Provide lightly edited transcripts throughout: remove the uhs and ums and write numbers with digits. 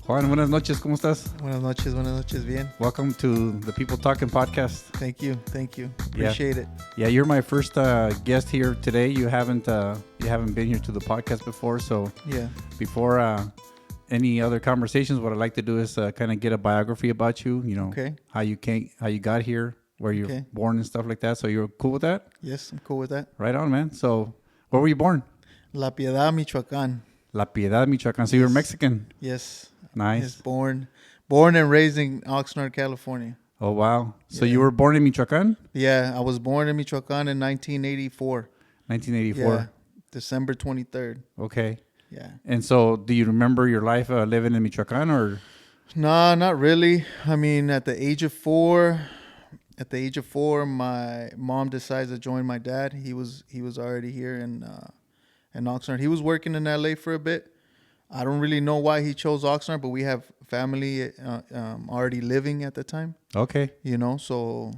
Juan, buenas noches, ¿cómo estás? Buenas noches, bien. Welcome to the People Talking podcast. Thank you. Appreciate it. Yeah, you're my first guest here today. You haven't been here to the podcast before, so Yeah. before any other conversations, what I'd like to do is kind of get a biography about you. You know, Okay. how you got here, where you're Okay. born and stuff like that. So you're cool with that? Yes, I'm cool with that. Right on, man. So where were you born? La Piedad, Michoacán. La Piedad, Michoacán. So you're Mexican. Yes. Nice. Yes, born and raised in Oxnard, California. Oh, wow. So Yeah. you were born in Michoacán? Yeah, I was born in Michoacán in 1984. 1984. Yeah, December 23rd. Okay. Yeah. And so do you remember your life living in Michoacán or? No, not really. I mean, at the age of four, my mom decided to join my dad. He was already here in Oxnard. He was working in LA for a bit. I don't really know why he chose Oxnard, but we have family already living at the time. Okay. You know, so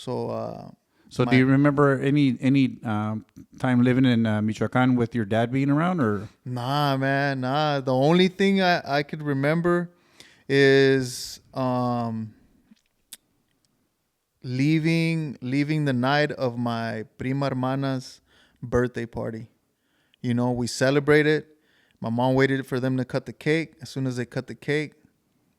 do you remember any time living in Michoacán with your dad being around or? Nah, man, nah. The only thing I could remember is leaving the night of my prima hermana's birthday party. You know, we celebrated. My mom waited for them to cut the cake. As soon as they cut the cake,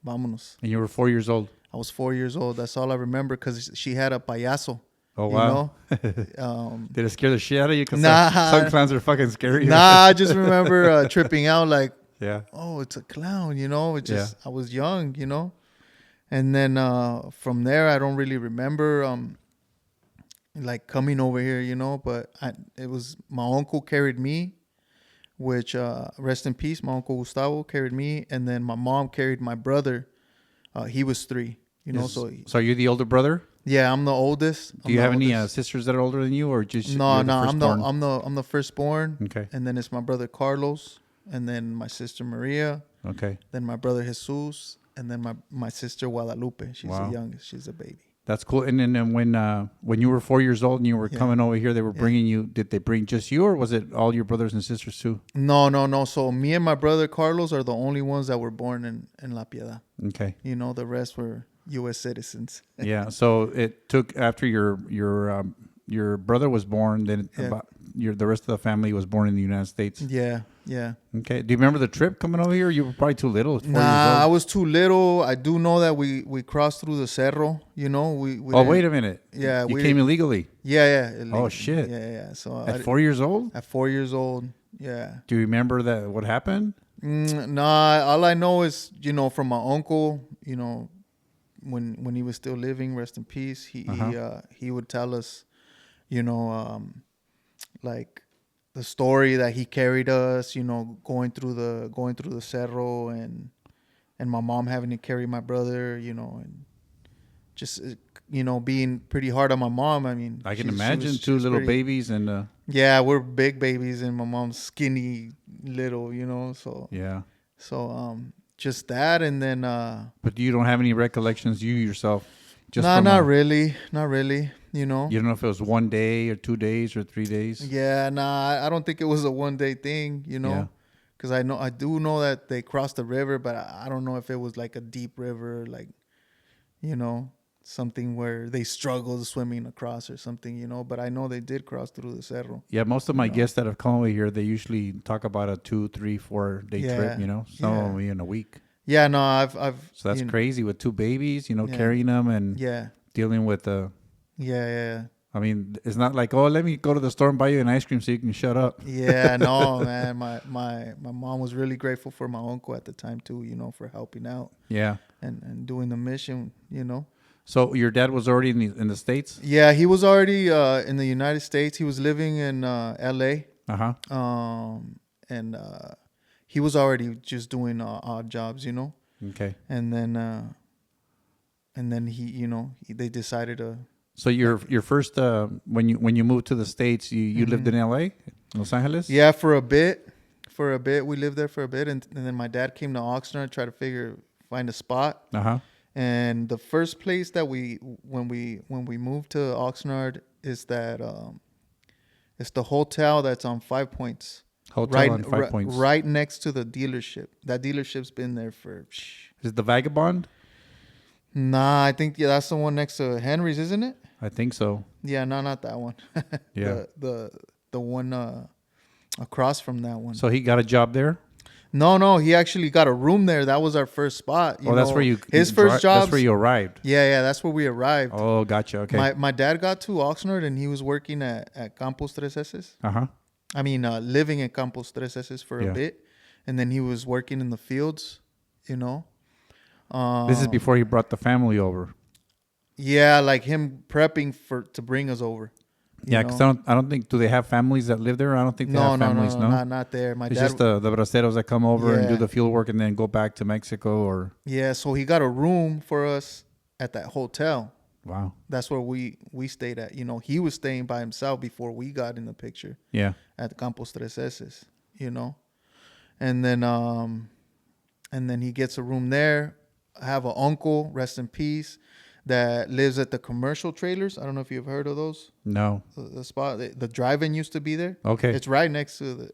vámonos. And you were 4 years old? I was 4 years old. That's all I remember because she had a payaso. Oh, wow. You know? Did it scare the shit out of you? Because Nah. some clowns are fucking scary. Nah, I just remember tripping out like, Yeah. oh, it's a clown, you know? It just, Yeah. I was young, you know? And then from there, I don't really remember like coming over here, you know? But it was my uncle carried me, which rest in peace, my uncle Gustavo carried me, and then my mom carried my brother. He was 3, you know. So are you the older brother? yeah, I'm the oldest. Do you have any sisters that are older than you, or just No, you're the firstborn? I'm the firstborn. Okay. And then it's my brother Carlos, and then my sister Maria, Okay. then my brother Jesus, and then my sister Guadalupe. She's Wow. the youngest. She's a baby. That's cool. And then when you were 4 years old and you were coming over here, they were bringing you. Did they bring just you, or was it all your brothers and sisters too? No. So me and my brother Carlos are the only ones that were born in La Piedad. Okay. You know, the rest were U.S. citizens. Yeah. So it took after your brother was born, then the rest of the family was born in the United States. Yeah. Okay. Do you remember the trip coming over here? You were probably too little. 4 years old. Nah, I was too little. I do know that we crossed through the cerro. You know, we Oh, wait a minute. Yeah, you came illegally. Yeah. Oh, shit. Yeah. So At 4 years old? At 4 years old. Yeah. Do you remember that? What happened? Nah, all I know is, you know, from my uncle, you know, when he was still living, rest in peace, he would tell us, you know, like the story that he carried us, you know, going through the cerro and my mom having to carry my brother, you know, and just, you know, being pretty hard on my mom. I mean, I can imagine two little babies and yeah, we're big babies and my mom's skinny little, you know, so yeah. So just that, and then but you don't have any recollections you yourself? Just not really, you know. You don't know if it was 1 day or 2 days or 3 days? Yeah, I don't think it was a 1 day thing, you know. Because I do know that they crossed the river, but I don't know if it was like a deep river, like, you know, something where they struggled swimming across or something, you know. But I know they did cross through the cerro. Yeah, most of my guests that have come over here, they usually talk about a 2, 3, 4 day trip, you know. Some of them in a week. Yeah, no, I've. So that's crazy with 2 babies, you know, Yeah. carrying them and dealing with the. Yeah. I mean, it's not like, oh, let me go to the store and buy you an ice cream so you can shut up. Yeah, no, man. My mom was really grateful for my uncle at the time too, you know, for helping out. Yeah. And doing the mission, you know. So your dad was already in the States? Yeah, he was already in the United States. He was living in LA. And he was already just doing odd jobs, you know. Okay. And then he, you know, they decided to. So your first when you moved to the States, you lived in LA, Los Angeles? Yeah, for a bit we lived there for a bit, and then my dad came to Oxnard, try to find a spot. And the first place that when we moved to Oxnard is that it's the hotel that's on 5 Points. Hotel on Five Points. Right next to the dealership. That dealership's been there for... Is it the Vagabond? Nah, I think that's the one next to Henry's, isn't it? I think so. Yeah, no, not that one. Yeah. The one across from that one. So he got a job there? No, he actually got a room there. That was our first spot. That's where you... His first job. That's where you arrived. Yeah, that's where we arrived. Oh, gotcha. Okay. My dad got to Oxnard and he was working at Campos Tres Eses. Uh-huh. I mean, living in Campos Tres Eses for a bit. And then he was working in the fields, you know. This is before he brought the family over. Yeah, like him prepping to bring us over. Yeah, because I don't think... Do they have families that live there? I don't think they have families, no? No, not there. It's just the braceros that come over and do the field work and then go back to Mexico or... Yeah, so he got a room for us at that hotel. Wow. That's where we stayed at. You know, he was staying by himself before we got in the picture. Yeah. At the Campos Tres Eses, you know. And then he gets a room there. I have an uncle, rest in peace, that lives at the commercial trailers. I don't know if you've heard of those. No. The spot, the drive-in used to be there. Okay. It's right next to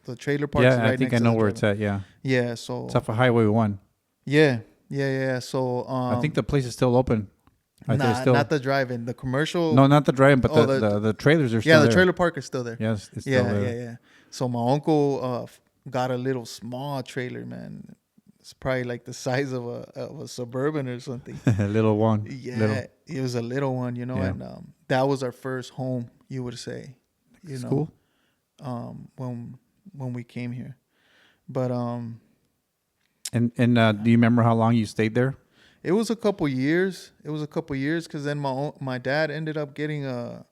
the trailer park. Yeah, right I think I know where it's at. Yeah. Yeah. So it's off of Highway 1. Yeah. So I think the place is still open. Not the drive-in. The commercial. No, not the drive-in, but the trailers are still there. Yeah, the trailer park is still there. Yes, it's still there. Yeah. So my uncle got a little small trailer, man. It's probably like the size of a Suburban or something. A little one. Yeah, it was a little one, you know. Yeah. And that was our first home, you would say. You know, cool. When we came here, but And do you remember how long you stayed there? It was a couple years. Because then my dad ended up getting a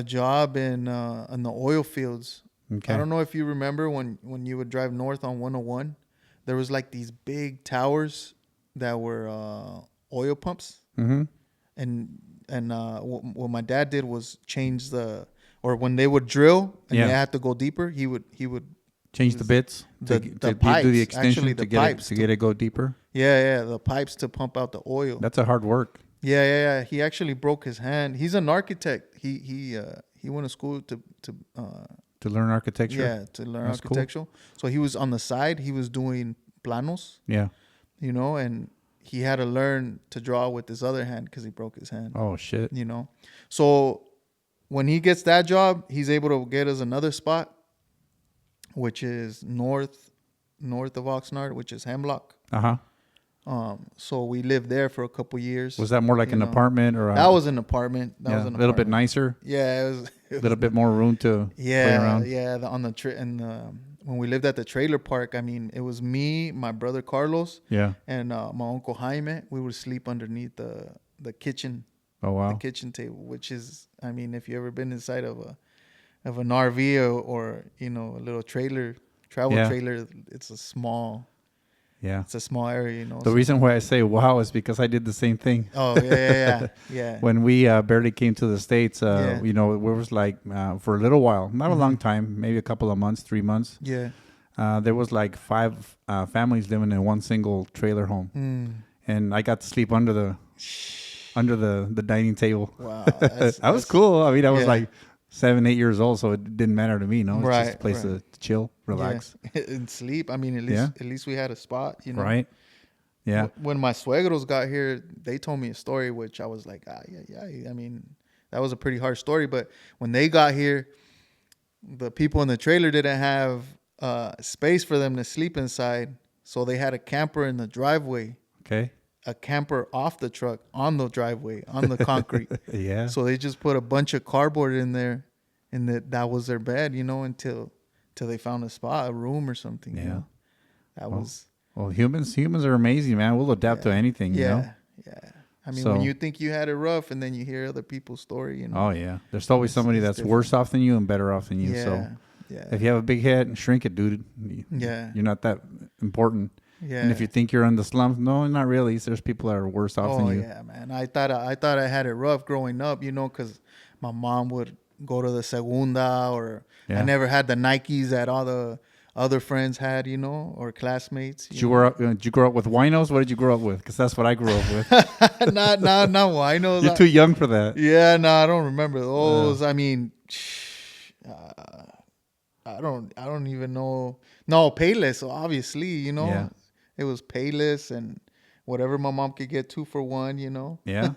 job in the oil fields. Okay. I don't know if you remember when you would drive north on 101. There was like these big towers that were oil pumps. Mm-hmm. And what my dad did was change when they would drill and they had to go deeper, he would change the bits the pipes, do the extension actually the pipes to get it go deeper. Yeah, the pipes to pump out the oil. That's a hard work. Yeah. He actually broke his hand. He's an architect. He went to school to learn architecture. Yeah, to learn architectural. Cool. So he was on the side. He was doing planos. Yeah, you know, and he had to learn to draw with his other hand because he broke his hand. Oh shit! You know, so when he gets that job, he's able to get us another spot, which is north of Oxnard, which is Hemlock. So we lived there for a couple years. Was that more like an apartment or? That was an apartment. That was a little bit nicer. Yeah, it was a little bit more room to play around. Yeah, when we lived at the trailer park, I mean, it was me, my brother Carlos, and my uncle Jaime. We would sleep underneath the kitchen. Oh wow! The kitchen table, which is, I mean, if you ever been inside of an RV or you know, a little travel trailer, it's a small. Yeah, it's a small area, you know. The reason why I say wow is because I did the same thing. Oh yeah. When we barely came to the States, you know, it was like for a little while, not a long time, maybe a couple of months, 3 months. Yeah. There was like 5 families living in one single trailer home, and I got to sleep under the dining table. Wow, that was cool. I mean, I was like 7, 8 years old, so it didn't matter to me. No, it's just a place to chill, relax, and sleep. I mean, at least we had a spot, you know. Right. Yeah. When my suegros got here, they told me a story, which I was like, yeah. I mean, that was a pretty hard story. But when they got here, the people in the trailer didn't have space for them to sleep inside, so they had a camper in the driveway. Okay. A camper off the truck on the driveway on the concrete. Yeah. So they just put a bunch of cardboard in there, and that was their bed, you know, until they found a spot, a room or something. Yeah. You know? That was. Well, humans are amazing, man. We'll adapt to anything. You know? Yeah. I mean, when you think you had it rough, and then you hear other people's story, you know. Oh yeah. There's always somebody that's different. Worse off than you and better off than you. Yeah. So if you have a big head, shrink it, dude. You're not that important. Yeah. And if you think you're in the slums, no, not really. There's people that are worse off than you. Oh yeah, man. I thought I had it rough growing up, you know, because my mom would go to the Segunda, or I never had the Nikes that all the other friends had, you know, or classmates. Did you grow up with winos? What did you grow up with? Because that's what I grew up with. not winos. You're too young for that. Yeah, no, I don't remember those. I mean, I don't even know. No, Payless, obviously, you know. Yeah. It was Payless and whatever my mom could get 2 for $1, you know. Yeah.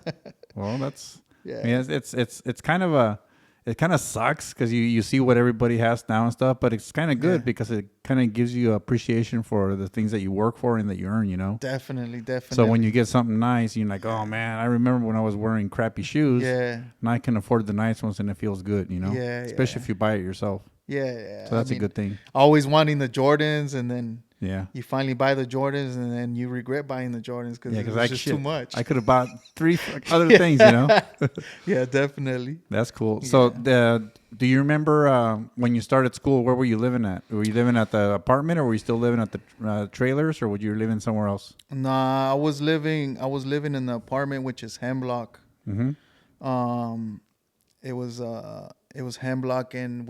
Well, that's. Yeah. I mean, it's kind of a. It kind of sucks because you see what everybody has now and stuff, but it's kind of good because it kind of gives you appreciation for the things that you work for and that you earn, you know? Definitely. So when you get something nice, you're like, oh, man, I remember when I was wearing crappy shoes. Yeah. And I can afford the nice ones and it feels good, you know? Yeah. Especially if you buy it yourself. Yeah. So that's a good thing. Always wanting the Jordans, and then you finally buy the Jordans, and then you regret buying the Jordans because it was just too much. I could have bought 3 other things, you know? Yeah, definitely. That's cool. So do you remember when you started school, where were you living at? Were you living at the apartment, or were you still living at the trailers, or were you living somewhere else? Nah, I was living in the apartment, which is Hemlock. Mm-hmm. It was Hemlock, and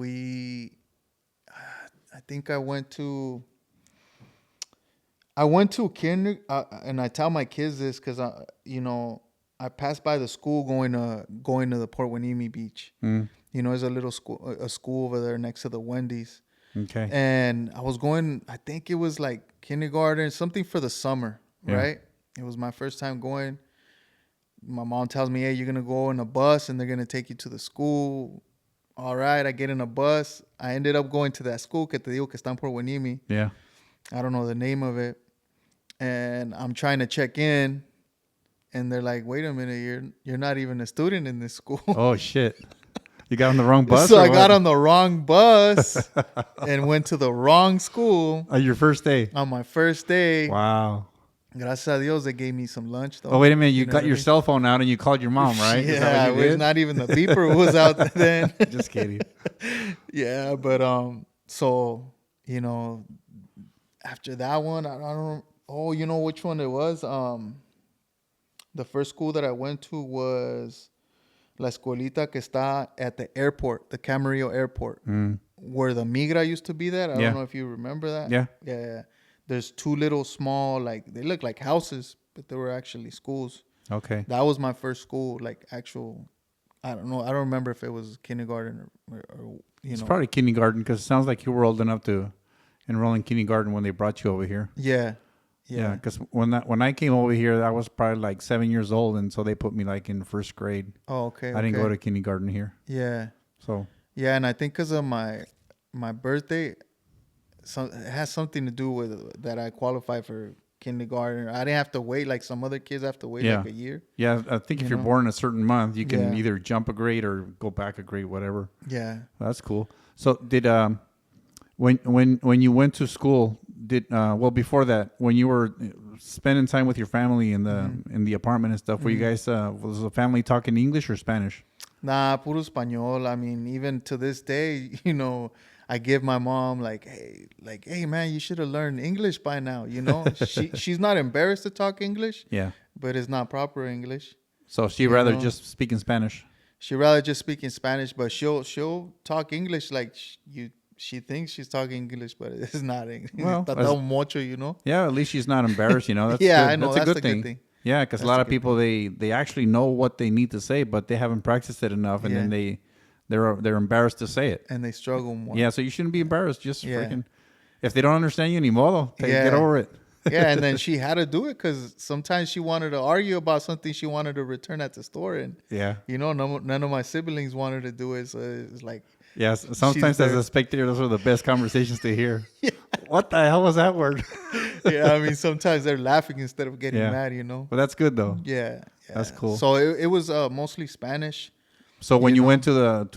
I think I went to kinder, and I tell my kids this because I passed by the school going to the Port Hueneme Beach. Mm. You know, there's a school over there next to the Wendy's. Okay. And I was going, I think it was like kindergarten, something for the summer, right? It was my first time going. My mom tells me, hey, you're going to go in a bus and they're going to take you to the school. All right, I get in a bus. I ended up going to that school que te digo que está en Port Hueneme. Yeah. I don't know the name of it. And I'm trying to check in. And they're like, wait a minute, you're not even a student in this school. Oh, shit. You got on the wrong bus? So I got on the wrong bus and went to the wrong school. On your first day? On my first day. Wow. Gracias a Dios, they gave me some lunch, though. Oh, wait a minute. You got your cell phone out and you called your mom, right? Yeah, it was not even the beeper was out then. Just kidding. Yeah, but so, after that one, I don't. Oh, you know which one it was? The first school that I went to was La Escuelita que está at the airport, the Camarillo Airport, where the Migra used to be there. I don't know if you remember that. Yeah. Yeah. There's 2 little small, they look like houses, but they were actually schools. Okay. That was my first school, actual. I don't know. I don't remember if it was kindergarten or It's probably kindergarten because it sounds like you were old enough to enroll in kindergarten when they brought you over here. Yeah. Yeah, because when I came over here, I was probably like 7 years old, and so they put me like in first grade. Oh, okay. I didn't go to kindergarten here. Yeah. So. Yeah, and I think because of my birthday, it has something to do with that I qualify for kindergarten. I didn't have to wait like some other kids have to wait like a year. Yeah, I think if you're born a certain month, you can either jump a grade or go back a grade, whatever. Yeah. That's cool. So did when you went to school, before that, when you were spending time with your family in the apartment and stuff, were you guys was the family talking English or Spanish? Nah, puro español. I mean, even to this day, I give my mom hey man, you should have learned English by now. She's not embarrassed to talk English. Yeah, but it's not proper English. So she'd rather just speak in Spanish. She'd rather just speak in Spanish, but she'll talk English like you. She thinks she's talking English, but it's not English. Well, mucho, Yeah, at least she's not embarrassed, That's yeah, good. I know. That's a good thing. Yeah, because a lot of people, they actually know what they need to say, but they haven't practiced it enough, and then they're embarrassed to say it. And they struggle more. Yeah, so you shouldn't be embarrassed. Just freaking, if they don't understand you, ni modo. Get over it. Yeah, and then she had to do it because sometimes she wanted to argue about something she wanted to return at the store. And, none of my siblings wanted to do it, so it's like... Yes, sometimes as a spectator, those are the best conversations to hear. What the hell was that word? Yeah, I mean, sometimes they're laughing instead of getting mad, But that's good, though. Yeah. That's cool. So it was mostly Spanish. So when you went to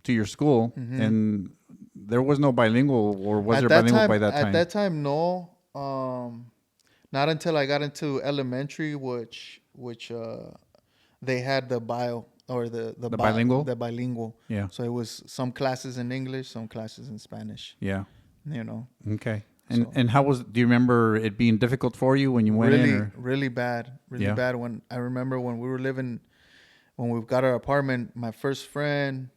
your school, and there was no bilingual, or was there bilingual by that time? At that time, no. Not until I got into elementary, which they had the bio. Or the bilingual? The bilingual. Yeah. So it was some classes in English, some classes in Spanish. Yeah. Okay. And how do you remember it being difficult for you when you went in? Really bad. Really bad. When I remember when we were living, when we got our apartment, my first friend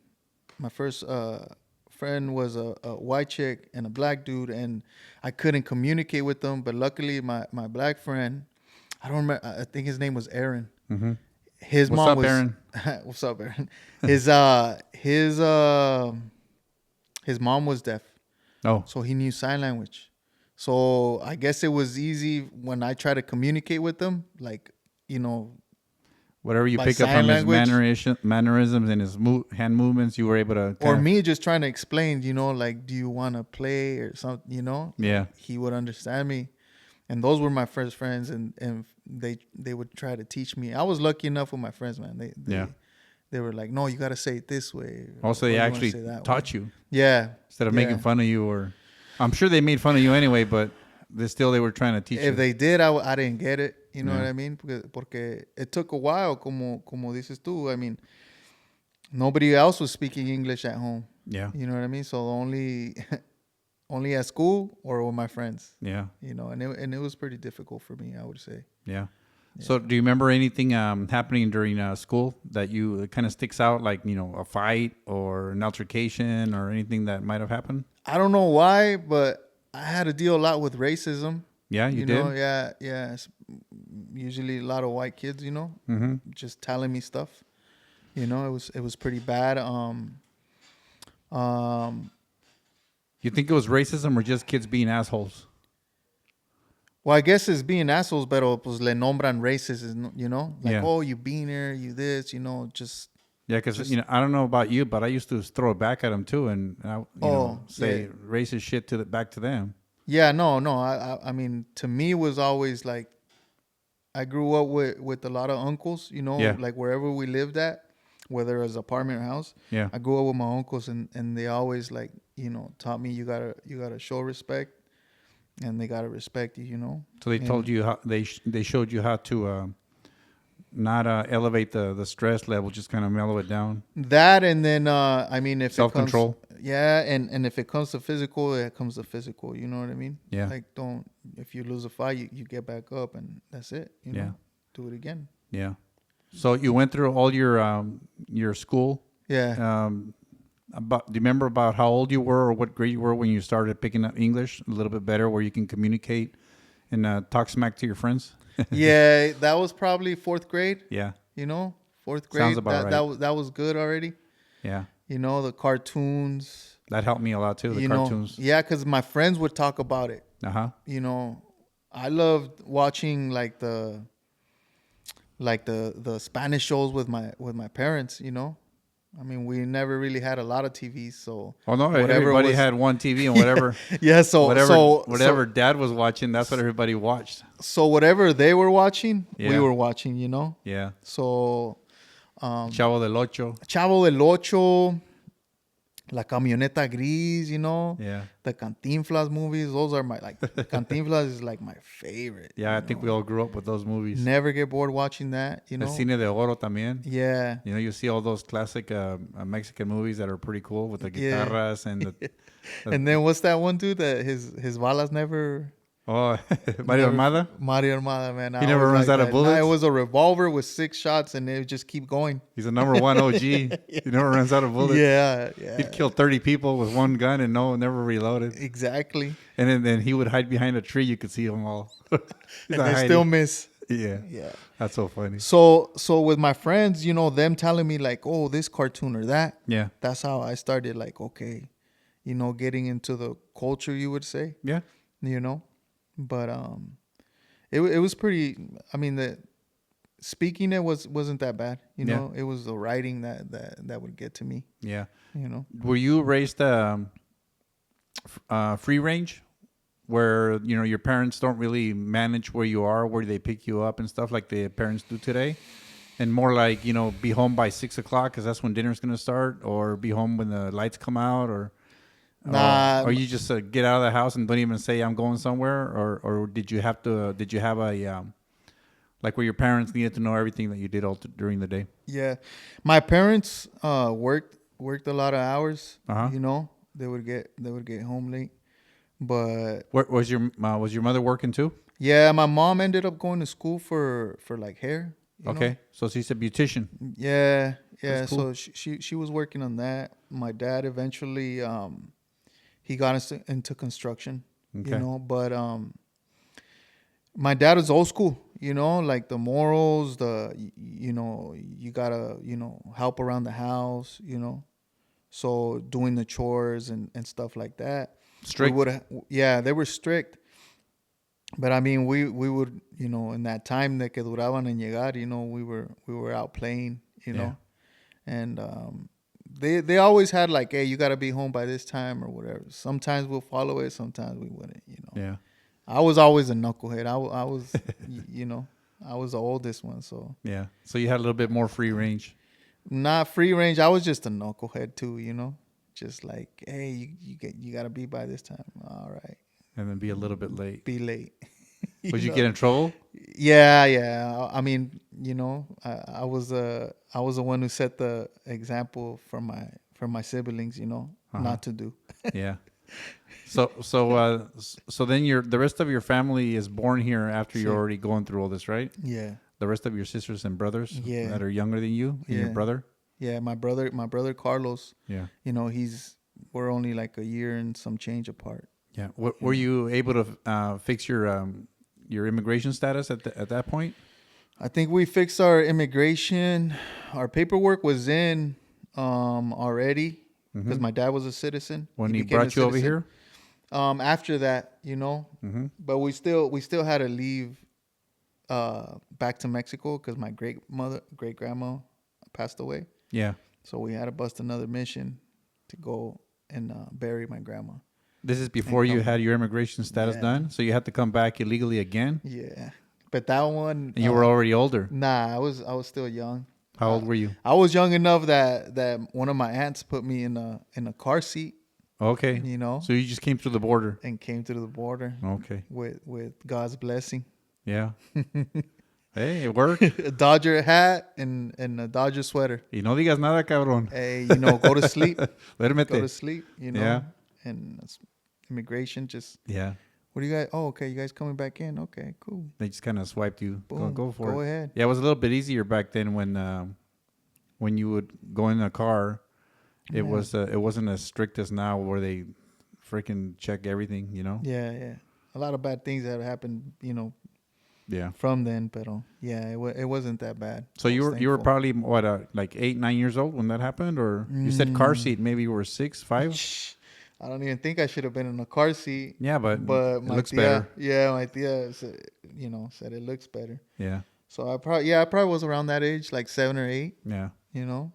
was a white chick and a black dude, and I couldn't communicate with them. But luckily, my black friend, I don't remember, I think his name was Aaron. Mm-hmm. His mom was... Aaron? What's up, Aaron? His his mom was deaf. Oh. So he knew sign language. So I guess it was easy when I try to communicate with them, like, you know, whatever you by pick up sign from language. his mannerisms and his hand movements, you were able to Or me just trying to explain, you know, like, do you want to play or something, you know? Yeah. He would understand me. And those were my first friends, and they would try to teach me. I was lucky enough with my friends, man. They were like, no, you got to say it this way. Also, they actually taught you. Yeah. Instead of making fun of you, or I'm sure they made fun of you anyway, but they were trying to teach you. If they did, I didn't get it. You know what I mean? Porque it took a while, como dices tú. I mean, nobody else was speaking English at home. Yeah. You know what I mean? So only at school or with my friends. Yeah. You know, and it was pretty difficult for me, I would say. Yeah. So do you remember anything happening during school that you kind of sticks out, like, you know, a fight or an altercation or anything that might have happened? I don't know why, but I had to deal a lot with racism. Yeah, you did? Know, yeah. It's usually a lot of white kids, you know, just telling me stuff. You know, it was pretty bad. You think it was racism or just kids being assholes? Well, I guess it's being assholes, pero pues le nombran racist, you know? Like, oh, you beaner, you this, you know, just... Yeah, because, you know, I don't know about you, but I used to throw it back at them too and, say racist shit back to them. Yeah, no. I mean, to me, it was always like, I grew up with a lot of uncles, you know, like wherever we lived at, whether it was apartment or house. Yeah. I grew up with my uncles, and they always, like, you know, taught me you gotta show respect, and they gotta respect you, you know. So they told you how they showed you how to not elevate the stress level, just kind of mellow it down. That, and then I mean, if self-control. And if it comes to physical, it comes to physical. You know what I mean? Yeah. Like, if you lose a fight, you get back up, and that's it. You know? Do it again. Yeah. So you went through all your school. Yeah. Do you remember about how old you were or what grade you were when you started picking up English a little bit better, where you can communicate and talk smack to your friends? Yeah, that was probably 4th grade. Yeah. You know, 4th grade. Sounds about right. That was good already. Yeah. You know, the cartoons. That helped me a lot too, the cartoons. Yeah, because my friends would talk about it. Uh-huh. You know, I loved watching like the Spanish shows with my parents, you know. I mean, we never really had a lot of TVs, so... Oh, no, everybody had one TV and whatever... whatever Dad was watching, that's what everybody watched. So whatever they were watching, we were watching, you know? Yeah. So... Chavo del Ocho, La Camioneta Gris, you know? Yeah. The Cantinflas movies, those are my... Like, Cantinflas is like my favorite. Yeah, I think we all grew up with those movies. Never get bored watching that, you know? El Cine de Oro también. Yeah. You know, you see all those classic Mexican movies that are pretty cool with the guitarras and the... And then what's that one dude that his balas never... Oh, Mario Armada? Mario Armada, man. He never runs out of bullets? No, it was a revolver with 6 shots, and they would just keep going. He's a number 1 OG. He never runs out of bullets. Yeah. He'd kill 30 people with one gun and never reloaded. Exactly. And then he would hide behind a tree. You could see them all. And they still miss. Yeah. That's so funny. So with my friends, you know, them telling me like, oh, this cartoon or that. Yeah. That's how I started, like, okay, you know, getting into the culture, you would say. Yeah. You know? But it was pretty. I mean, the speaking wasn't that bad. You know, it was the writing that would get to me. Yeah. You know. Were you raised free range, where you know your parents don't really manage where you are, where they pick you up and stuff like the parents do today, and more like, you know, be home by 6 o'clock because that's when dinner's gonna start, or be home when the lights come out, or you just get out of the house and don't even say I'm going somewhere, or did you have a like where your parents needed to know everything that you did all during the day? Yeah, my parents worked a lot of hours. Uh-huh. You know, they would get home late. But was your mother working too? Yeah, my mom ended up going to school for like hair. Okay, know? So she's a beautician. Yeah. Cool. So she was working on that. My dad eventually he got into construction. Okay. You know, but my dad was old school. You know, like the morals, you gotta help around the house. You know, So doing the chores and stuff like that. Strict? Yeah, they were strict. But I mean, we would, you know, in that time that que duraban en llegar, you know, we were out playing, you know. And they always had like, hey, you got to be home by this time or whatever. Sometimes we'll follow it, sometimes we wouldn't, you know. Yeah. I was always a knucklehead. I was, you know, I was the oldest one, so. Yeah. So you had a little bit more free range. Not free range. I was just a knucklehead too, you know. Just like, hey, you got to be by this time. All right. And then be a little bit late. Be late. Would you get in trouble? Yeah. I mean, you know, I was the one who set the example for my siblings, you know, not to do. Yeah. So then the rest of your family is born here after you're already going through all this, right? Yeah. The rest of your sisters and brothers Yeah. that are younger than you and your brother? Yeah, my brother Carlos. Yeah. You know, we're only like a year and some change apart. Yeah. Were you able to fix your immigration status at that point? I think we fixed our immigration. Our paperwork was in already because my dad was a citizen. When he brought you over here? After that, you know. Mm-hmm. But we still had to leave back to Mexico because my great grandma passed away. Yeah. So we had to bust another mission to go and bury my grandma. This is before you had your immigration status done? So you had to come back illegally again? Yeah. But that one... And you were already older? Nah, I was still young. How old were you? I was young enough that one of my aunts put me in a car seat. Okay. You know? So you just came through the border? And came through the border. Okay. With God's blessing. Yeah. Hey, it worked. A Dodger hat and a Dodger sweater. Y no digas nada, cabrón. Hey, you know, go to sleep. Duérmete. Go to sleep, you know. Yeah. And immigration just... Yeah. What do you guys... Oh, okay, you guys coming back in. Okay, cool. They just kind of swiped you. Boom. Go for it. Go ahead. Yeah, it was a little bit easier back then when you would go in a car. It wasn't as strict as now where they freaking check everything, you know? Yeah. A lot of bad things that happened, you know, from then, but yeah, it wasn't that bad. So you were probably what like 8, 9 years old when that happened, or you said car seat? Maybe you were 6, 5. I don't even think I should have been in a car seat. Yeah, but it looks better. Yeah, my tia said, said it looks better. Yeah. So I probably was around that age, like 7 or 8. Yeah. You know.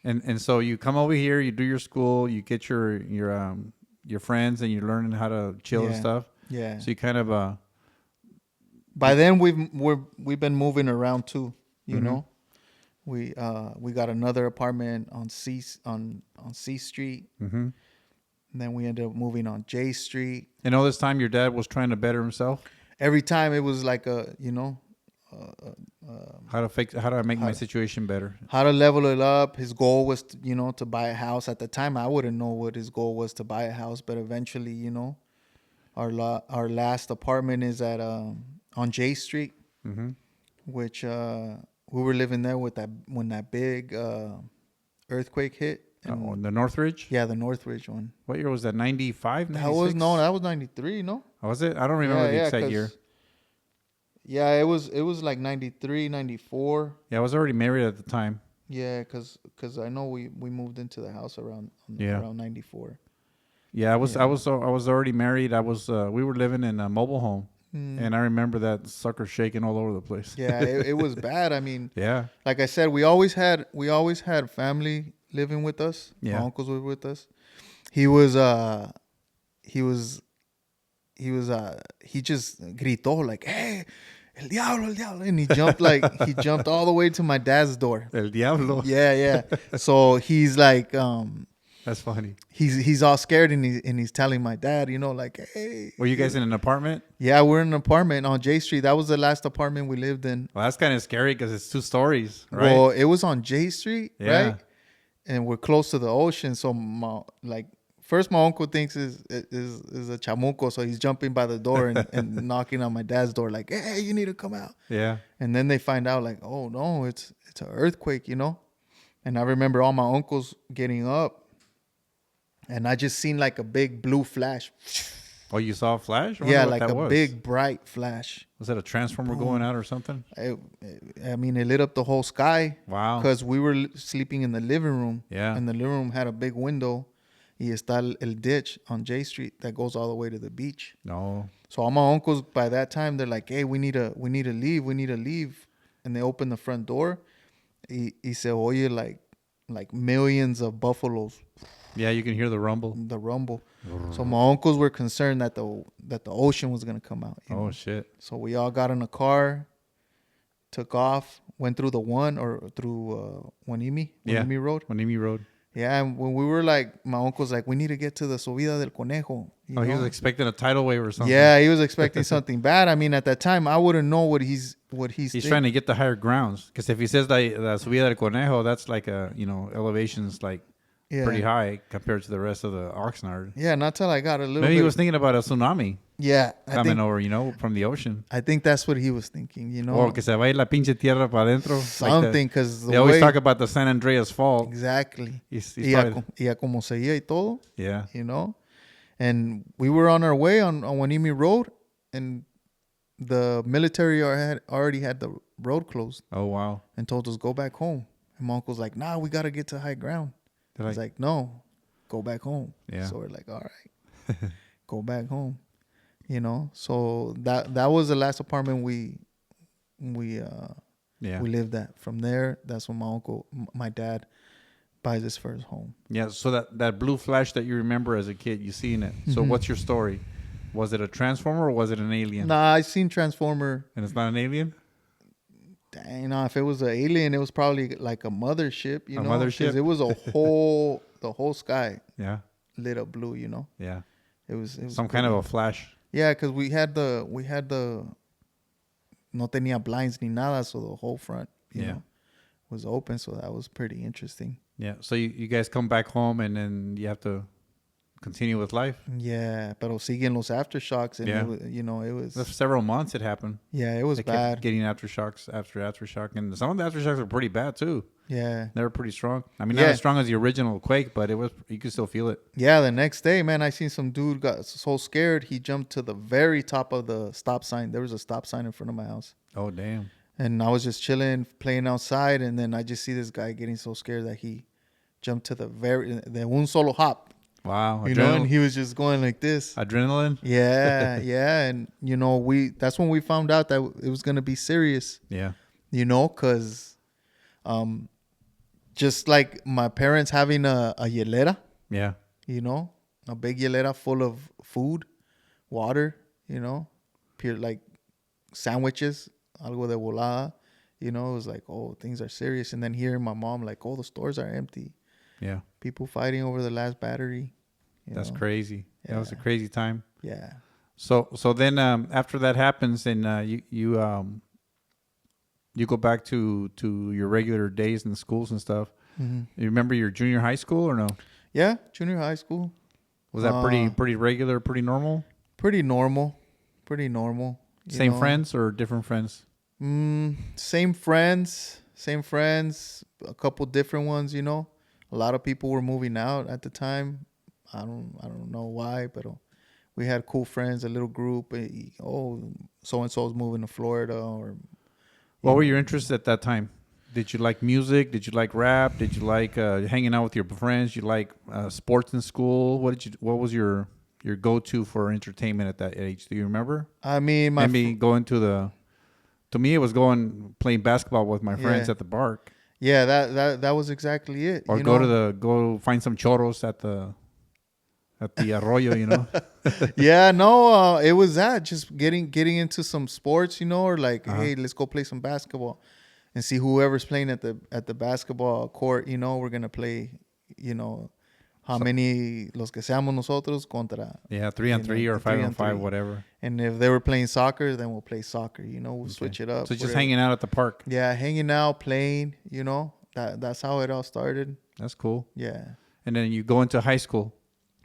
And so you come over here, you do your school, you get your friends, and you're learning how to chill and stuff. Yeah. So you kind of by then we've been moving around too, you know. We got another apartment on C Street. Mm-hmm. And then we ended up moving on J Street. And all this time your dad was trying to better himself? Every time it was like how to make my situation better. How to level it up. His goal was to buy a house. At the time I wouldn't know what his goal was to buy a house, but eventually, our last apartment is at on J Street, which we were living there when that big earthquake hit. The Northridge? Yeah, the Northridge one. What year was that? 95, 96? That was 93, no? Oh, was it? I don't remember the exact year. Yeah, it was like 93, 94. Yeah, I was already married at the time. Yeah, because I know we moved into the house around 94. Yeah, I was already married. We were living in a mobile home. And I remember that sucker shaking all over the place. Yeah, it was bad. I mean, yeah. Like I said, we always had family living with us. Yeah. My uncles were with us. He just gritó like, "Hey, el diablo," and he jumped all the way to my dad's door. El diablo. Yeah. So he's like, that's funny. He's all scared and he's telling my dad, like, hey. Were you guys in an apartment? Yeah, we're in an apartment on J Street. That was the last apartment we lived in. Well, that's kind of scary because it's 2 stories, right? Well, it was on J Street, right? And we're close to the ocean, so first my uncle thinks is a chamuco, so he's jumping by the door and knocking on my dad's door like, hey, you need to come out. Yeah. And then they find out like, oh no, it's an earthquake, And I remember all my uncles getting up. And I just seen like a big blue flash. Oh, you saw a flash? Yeah, like a big bright flash. Was that a transformer going out or something? I mean, it lit up the whole sky. Wow. Because we were sleeping in the living room. Yeah. And the living room had a big window. Y está el ditch on J Street that goes all the way to the beach. No. So all my uncles by that time, they're like, hey, we need to leave. And they open the front door. Y se oye like millions of buffaloes. Yeah, you can hear the rumble. So my uncles were concerned that the ocean was gonna come out. Oh shit! So we all got in a car, took off, went through Wanimi Road. Wanimi Road. Yeah, and when we were like, my uncle's like, we need to get to the Subida del Conejo. He was expecting a tidal wave or something. Yeah, he was expecting something bad. I mean, at that time, I wouldn't know what he's trying to get the higher grounds. Because if he says the Subida del Conejo, that's like elevations like pretty high compared to the rest of the Oxnard. Yeah, not till I got a little. Maybe he was thinking about a tsunami. Yeah, coming over, from the ocean. I think that's what he was thinking, Or que se va a ir la pinche tierra para adentro. Something, because they always talk about the San Andreas Fault. Exactly. Y como se iba y todo. Yeah. And we were on our way on Wanimi Road, and the military already had the road closed. Oh, wow. And told us, go back home. And my uncle's like, nah, we got to get to high ground. I was like, no, go back home. Yeah. So we're like, all right, go back home. So that was the last apartment we lived at. From there, that's when my dad buys his first home. Yeah. So that blue flash that you remember as a kid, you seen it. So what's your story? Was it a transformer or was it an alien? Nah, I seen Transformer. And it's not an alien? Dang, no, if it was an alien, it was probably like a mothership, A mothership? It was the whole sky. Yeah. Lit up blue, Yeah. It was some kind of a flash. Yeah, because we had the no tenía blinds ni nada, so the whole front, you know, was open. So that was pretty interesting. Yeah. So you guys come back home and then you have to continue with life. Yeah, pero siguen los aftershocks, and it was several months it happened. Yeah, it was bad. Kept getting aftershocks after aftershock, and some of the aftershocks were pretty bad too. Yeah, they were pretty strong. I mean, not as strong as the original quake, but you could still feel it. Yeah, the next day, man, I seen some dude got so scared he jumped to the very top of the stop sign. There was a stop sign in front of my house. Oh damn! And I was just chilling, playing outside, and then I just see this guy getting so scared that he jumped to the un solo hop. Wow. And he was just going like this. Adrenaline? Yeah, yeah. And, that's when we found out that it was going to be serious. Yeah. Because just like my parents having a hielera. Yeah. A big hielera full of food, water, pure like sandwiches, algo de volada. It was like, oh, things are serious. And then hearing my mom like, oh, the stores are empty. Yeah. People fighting over the last battery. That's crazy. Yeah. That was a crazy time. Yeah. So then after that happens, and you go back to your regular days in the schools and stuff. Mm-hmm. You remember your junior high school or no? Yeah, junior high school. Was that pretty regular, pretty normal? Pretty normal. Same friends or different friends? Same friends. A couple different ones, A lot of people were moving out at the time. I don't know why, but we had cool friends, a little group. Oh, so and so's moving to Florida. Or what were your interests at that time? Did you like music? Did you like rap? Did you like hanging out with your friends? You like sports in school? What was your go-to for entertainment at that age? Do you remember? I mean, going to me it was playing basketball with my friends at the park. Yeah, that was exactly it. Or go find some chorros at the arroyo, Yeah, no, it was that, just getting into some sports, or like, hey, let's go play some basketball and see whoever's playing at the basketball court, we're gonna play, how many los que seamos nosotros contra. Yeah, 3-on-3 or 5-on-5, whatever. And if they were playing soccer, then we'll play soccer, we'll switch it up. So just hanging out at the park. Yeah, hanging out, playing, that's how it all started. That's cool. Yeah. And then you go into high school.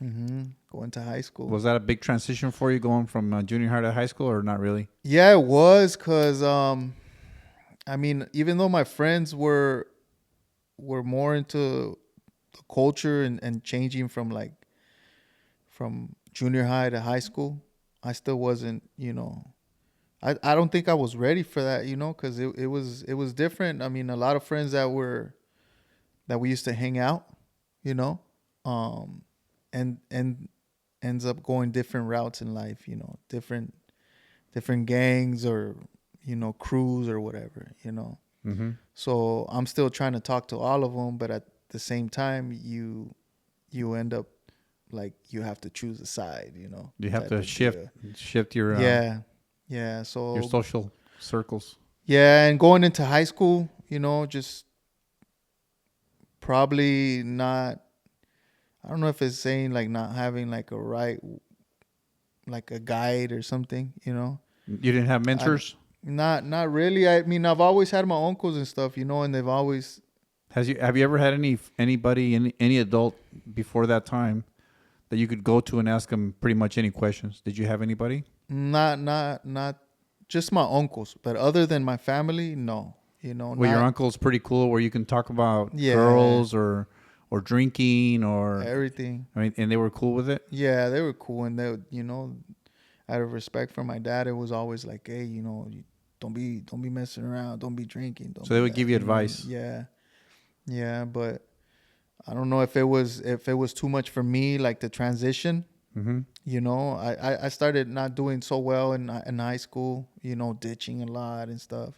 Mm-hmm. Going to high school. Was that a big transition for you going from junior high to high school or not really? Yeah, it was because, I mean, even though my friends were more into the culture and changing from junior high to high school, I still wasn't, I don't think I was ready for that, because it was different. I mean, a lot of friends that we used to hang out, and ends up going different routes in life, different gangs or, crews or whatever, Mm-hmm. So I'm still trying to talk to all of them, but at the same time, you end up like you have to choose a side, You have to shift your yeah. So your social circles. yeah, and going into high school, just probably not. I don't know if it's saying like not having like like a guide or something, You didn't have mentors? Not really. I mean, I've always had my uncles and stuff, and they've always. Have you ever had anybody, any adult before that time that you could go to and ask them pretty much any questions? Did you have anybody? Not just my uncles, but other than my family, no. Well, your uncle's pretty cool, where you can talk about girls or drinking or everything. I mean, and they were cool with it. Yeah, they were cool, and they, out of respect for my dad, it was always like, hey, don't be messing around, don't be drinking. So they would give you advice. Yeah, but I don't know if it was too much for me, like the transition. Mm-hmm. I started not doing so well in high school, ditching a lot and stuff.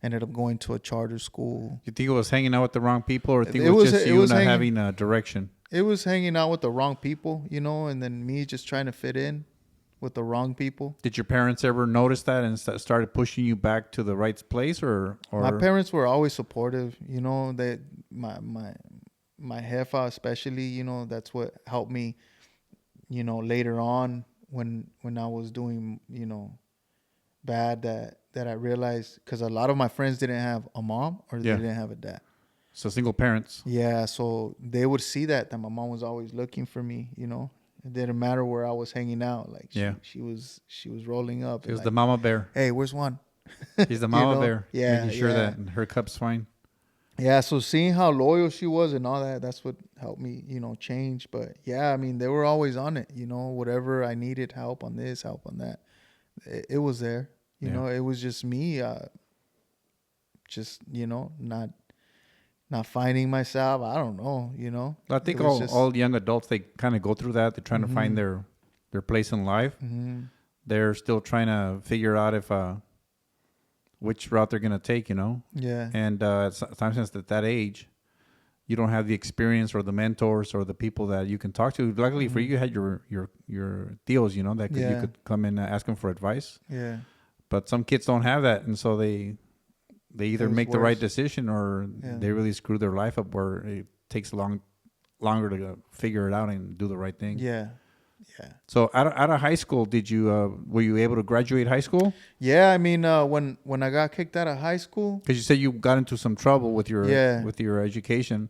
Ended up going to a charter school. You think it was hanging out with the wrong people, or think it was just you not having a direction? It was hanging out with the wrong people, and then me just trying to fit in with the wrong people. Did your parents ever notice that and started pushing you back to the right place, or? My parents were always supportive. They my jefa especially, that's what helped me, later on when I was doing, bad, that I realized, because a lot of my friends didn't have a mom or they didn't have a dad. So single parents. Yeah, so they would see that my mom was always looking for me, It didn't matter where I was hanging out. Like she was rolling up. It was like, the mama bear. Hey, where's Juan? He's the mama bear. Yeah. Making sure that her cup's fine. Yeah, so seeing how loyal she was and all that's what helped me, change. But yeah, I mean, they were always on it, whatever I needed, help on this, help on that. It was there. It was just me, not finding myself. I don't know, I think all young adults, they kind of go through that. They're trying to find their place in life. Mm-hmm. They're still trying to figure out if which route they're going to take, Yeah. And sometimes at that age, you don't have the experience or the mentors or the people that you can talk to. Luckily for you, you had your tios, that you could come in and ask them for advice. Yeah. But some kids don't have that, and so they either make the right decision or they really screw their life up, where it takes longer to figure it out and do the right thing. Yeah. So out of high school, were you able to graduate high school? Yeah, I mean, when I got kicked out of high school, because you said you got into some trouble with your education.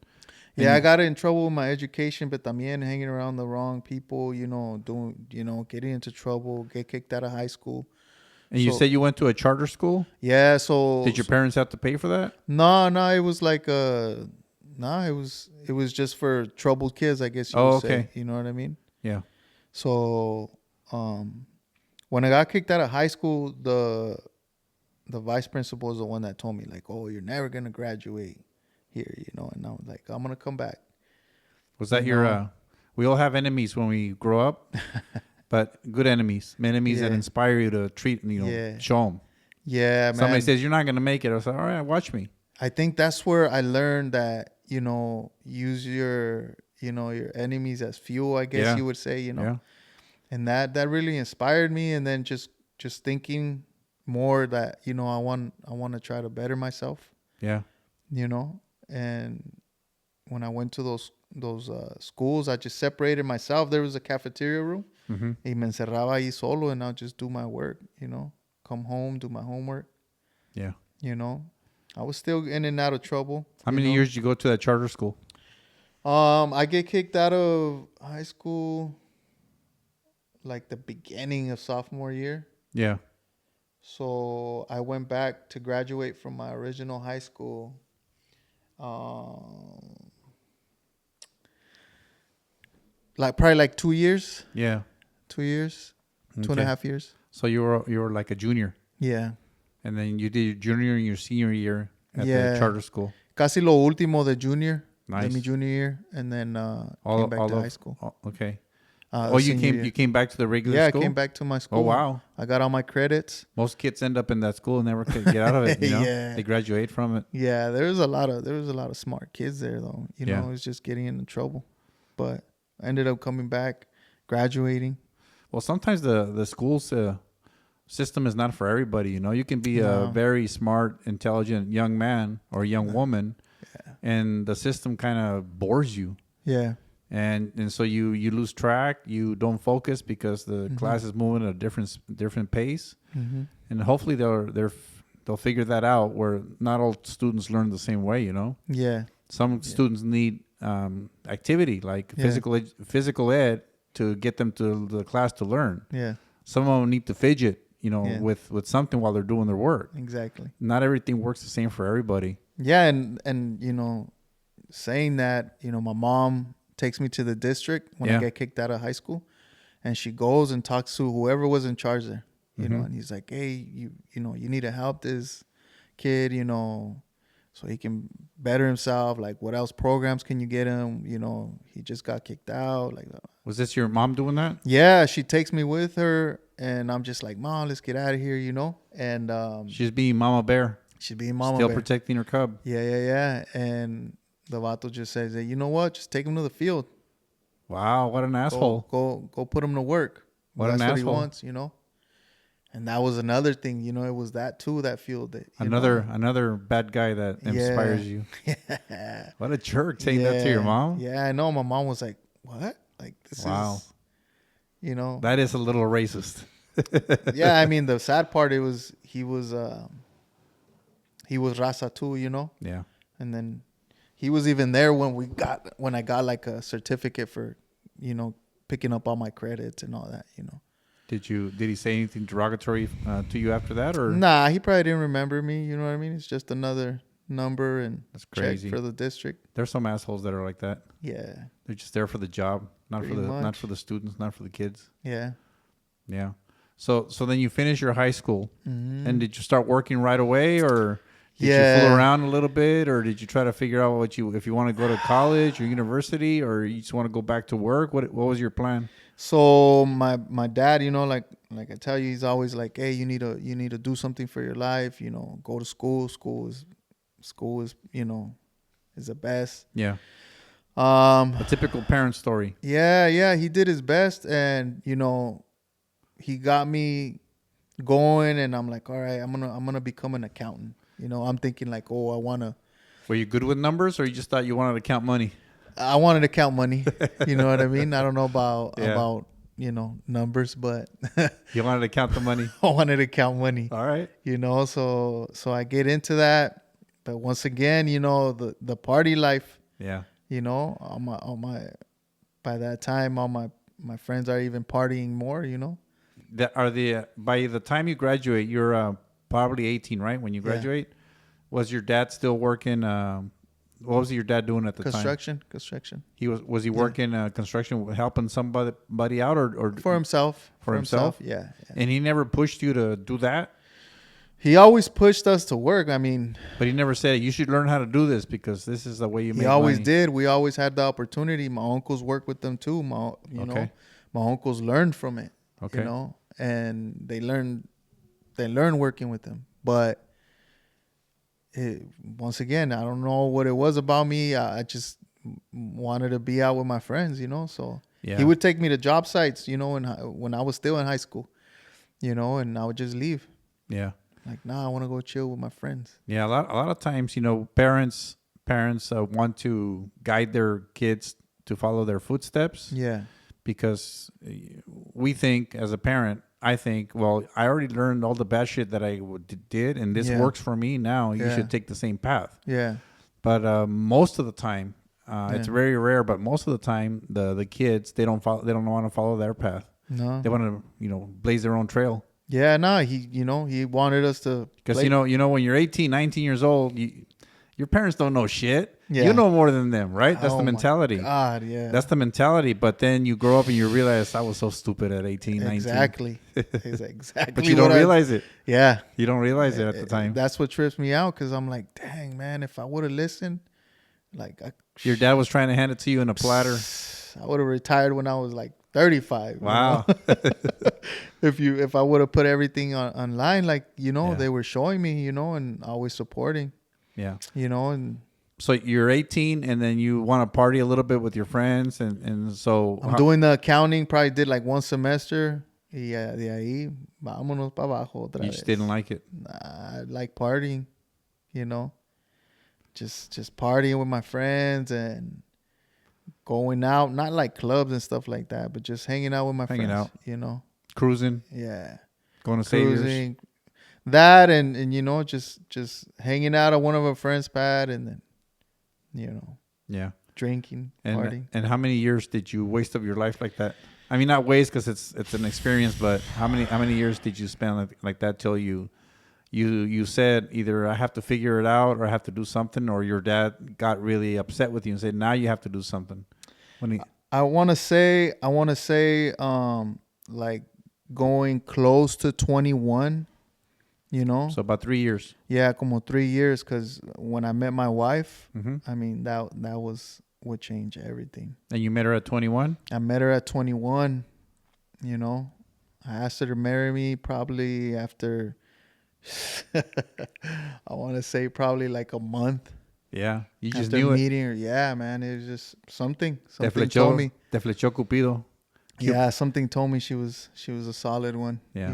Yeah, I got in trouble with my education, but también hanging around the wrong people, getting into trouble, get kicked out of high school. And you said you went to a charter school? Yeah, so... Did your parents have to pay for that? No, it was like it was just for troubled kids, I guess you would say. You know what I mean? Yeah. So, when I got kicked out of high school, the vice principal was the one that told me, like, oh, you're never going to graduate here, and I was like, I'm going to come back. Was that we all have enemies when we grow up, but good enemies that inspire you to treat, show them. Yeah, man. Somebody says, you're not going to make it. I was like, all right, watch me. I think that's where I learned that, use your enemies as fuel, I guess you would say, Yeah. And that really inspired me. And then just thinking more that, I want to try to better myself. Yeah. And when I went to those schools, I just separated myself. There was a cafeteria room. Mm-hmm. Y me encerraba ahí solo, and I'll just do my work, come home, do my homework. Yeah. I was still in and out of trouble. How many years did you go to that charter school? I get kicked out of high school like the beginning of sophomore year. Yeah. So I went back to graduate from my original high school. Probably 2 years. Yeah. 2 years, 2.5 years. So you were like a junior. Yeah. And then you did your junior and your senior year at the charter school. Casi lo último de junior. Nice. De mi junior year, and then came back to high school. Okay. You came back to the regular school? Yeah, I came back to my school. Oh, wow. I got all my credits. Most kids end up in that school and never could get out of it, you know? Yeah. They graduate from it. Yeah, there was a lot of smart kids there, though. You know, it was just getting into trouble. But I ended up coming back, graduating. Well, sometimes the school's system is not for everybody, you know? You can be a very smart, intelligent young man or young woman, and the system kind of bores you. Yeah. And so you lose track, you don't focus because the class is moving at a different pace, and hopefully they'll figure that out where not all students learn the same way, you know. Yeah. Some students need activity like physical ed to get them to the class to learn. Yeah. Some of them need to fidget, you know, with something while they're doing their work. Exactly. Not everything works the same for everybody. Yeah, and you know, saying that, you know, my mom takes me to the district when I get kicked out of high school, and she goes and talks to whoever was in charge there, you know, and he's like, hey, you know, you need to help this kid, you know, so he can better himself. Like, what else programs can you get him? You know, he just got kicked out. Like, was this your mom doing that? Yeah, she takes me with her, and I'm just like, Mom, let's get out of here, you know. And she's being Mama Bear. She's being Mama Still Bear. protecting her cub. Yeah. And the vato just says, hey, you know what? Just take him to the field. Wow, what an asshole. Go put him to work. That's what he wants, you know. And that was another thing, you know, it was that too, that field. That another bad guy that inspires you. Yeah. What a jerk saying that to your mom. Yeah, I know. My mom was like, what? Like, this is, you know. That is a little racist. Yeah, I mean, the sad part, he was Raza too, you know. Yeah. And then he was even there when I got like a certificate for, you know, picking up all my credits and all that, you know. Did he say anything derogatory to you after that, or? Nah, he probably didn't remember me. You know what I mean? It's just another number and that's crazy check for the district. There's some assholes that are like that. Yeah. They're just there for the job, not for the students, not for the kids. Yeah. Yeah. So then you finish your high school, and did you start working right away, or did you fool around a little bit, or did you try to figure out if you want to go to college or university, or you just want to go back to work? What was your plan? So my dad, you know, like I tell you, he's always like, hey, you need to do something for your life, you know, go to school. School is, you know, is the best. Yeah. A typical parent story. Yeah, he did his best, and you know, he got me going, and I'm like, all right, I'm gonna become an accountant. You know, I'm thinking like, oh, I wanna. Were you good with numbers, or you just thought you wanted to count money? I wanted to count money. You know what I mean? I don't know about you know, numbers, but you wanted to count the money. I wanted to count money. All right. You know, so I get into that, but once again, you know, the party life. Yeah. You know, by that time, all my friends are even partying more. You know. By the time you graduate, you're probably 18, right? When you graduate, was your dad still working? What was your dad doing at the time? Construction. Was he working construction, helping somebody out, or for himself? For himself. Yeah. And he never pushed you to do that. He always pushed us to work. I mean, but he never said you should learn how to do this because this is the way you make money. He always did. We always had the opportunity. My uncles worked with them too. You know, my uncles learned from it. Okay. You know, and they learned working with them. But once again, I don't know what it was about me. I just wanted to be out with my friends, you know. So he would take me to job sites, you know, when I was still in high school, you know, and I would just leave. Yeah. Like, nah, I want to go chill with my friends. Yeah, a lot of times, you know, parents want to guide their kids to follow their footsteps. Yeah. Because we think, as a parent, I think, well, I already learned all the bad shit that I did, and this works for me now. You should take the same path. Yeah. But most of the time, it's very rare, but most of the time, the kids, they don't want to follow their path. No. They want to, you know, blaze their own trail. Yeah, no, he wanted us to. Because, you know, when you're 18, 19 years old, Your parents don't know shit. Yeah. You know more than them, right? That's the mentality. God, yeah. That's the mentality. But then you grow up and you realize I was so stupid at 18, 19. Exactly. Exactly. But you don't realize it. Yeah. You don't realize it at the time. That's what trips me out because I'm like, dang, man, if I would have listened, like... Your dad was trying to hand it to you in a platter. I would have retired when I was like 35. Wow. If I would have put everything online, like, they were showing me, and always supporting. Yeah. And so you're 18 and then you want to party a little bit with your friends. And so I'm doing the accounting, probably did like one semester. Yeah, de ahí, vámonos para abajo otra vez. You just didn't like it? I like partying, just partying with my friends and going out, not like clubs and stuff like that, but just hanging out with my friends. Hanging out. Cruising. Yeah. Going to Saviors. That and just hanging out at one of our friends' pad and then, yeah, drinking, partying. And how many years did you waste of your life like that? I mean, not waste because it's an experience, but how many years did you spend like that till you said either I have to figure it out or I have to do something, or your dad got really upset with you and said now you have to do something? I want to say like going close to 21. So about 3 years. Yeah, como 3 years. Because when I met my wife, I mean that was what changed everything. And you met her at 21? I met her at 21. I asked her to marry me probably after. I want to say probably like a month. Yeah, you just after knew meeting it. her. Yeah, man, it was just something. Te Told me. Te flechó Cupido. Yeah, something told me she was a solid one. Yeah.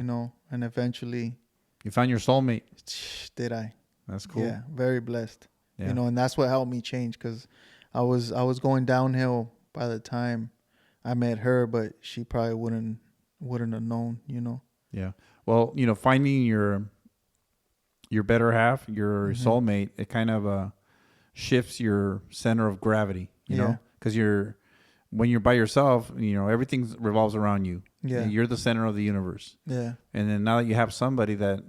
And eventually. You found your soulmate. Did I? That's cool. Yeah, very blessed. Yeah. And that's what helped me change because I was going downhill by the time I met her, but she probably wouldn't have known. Yeah. Well, finding your better half, your soulmate, it kind of shifts your center of gravity. You know, because when you're by yourself, everything revolves around you. Yeah. You're the center of the universe. Yeah. And then now that you have somebody that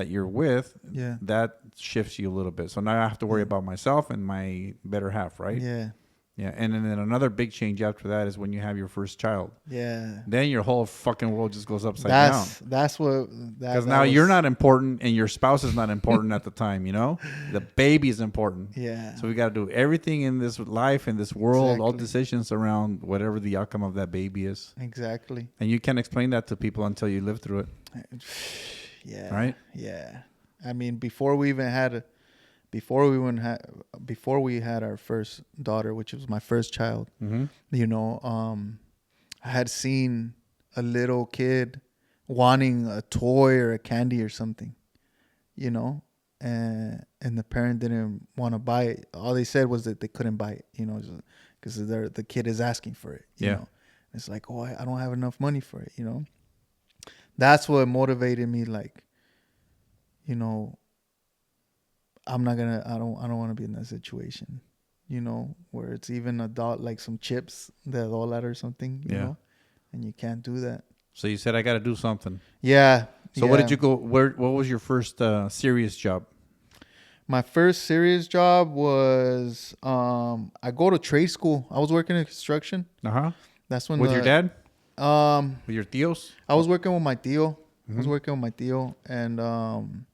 you're with, that shifts you a little bit. So now I have to worry about myself and my better half, right? Yeah. Yeah. And then another big change after that is when you have your first child. Yeah. Then your whole fucking world just goes upside down. That's what. Because now you're not important and your spouse is not important at the time, The baby is important. Yeah. So we got to do everything in this life, in this world, all decisions around whatever the outcome of that baby is. Exactly. And you can't explain that to people until you live through it. Yeah. Right? Yeah. I mean, before we had our first daughter, which was my first child, I had seen a little kid wanting a toy or a candy or something, and the parent didn't want to buy it. All they said was that they couldn't buy it, because the kid is asking for it. You know? It's like, oh, I don't have enough money for it, That's what motivated me, like, I don't want to be in that situation, where it's even like some chips, the $1 or something, you know, and you can't do that. So you said, I got to do something. Yeah. So what did you go, what was your first serious job? My first serious job was, I go to trade school. I was working in construction. Uh-huh. That's when with your dad? With your tios? I was working with my tio. And,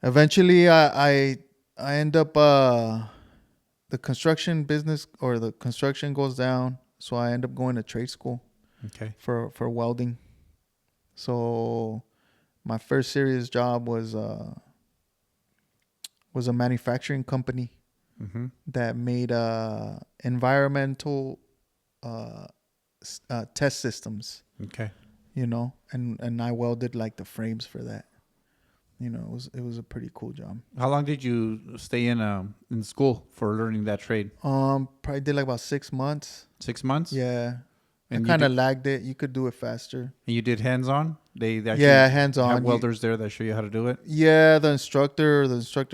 eventually, I end up the construction business or the construction goes down, so I end up going to trade school. Okay. For welding. So my first serious job was a manufacturing company that made environmental test systems. Okay. And I welded like the frames for that. It was a pretty cool job. How long did you stay in school for learning that trade? Probably did like about 6 months. 6 months? Yeah. And I kind of lagged it. You could do it faster. And you did hands-on? They actually hands-on. have welders there that show you how to do it? Yeah, the instructor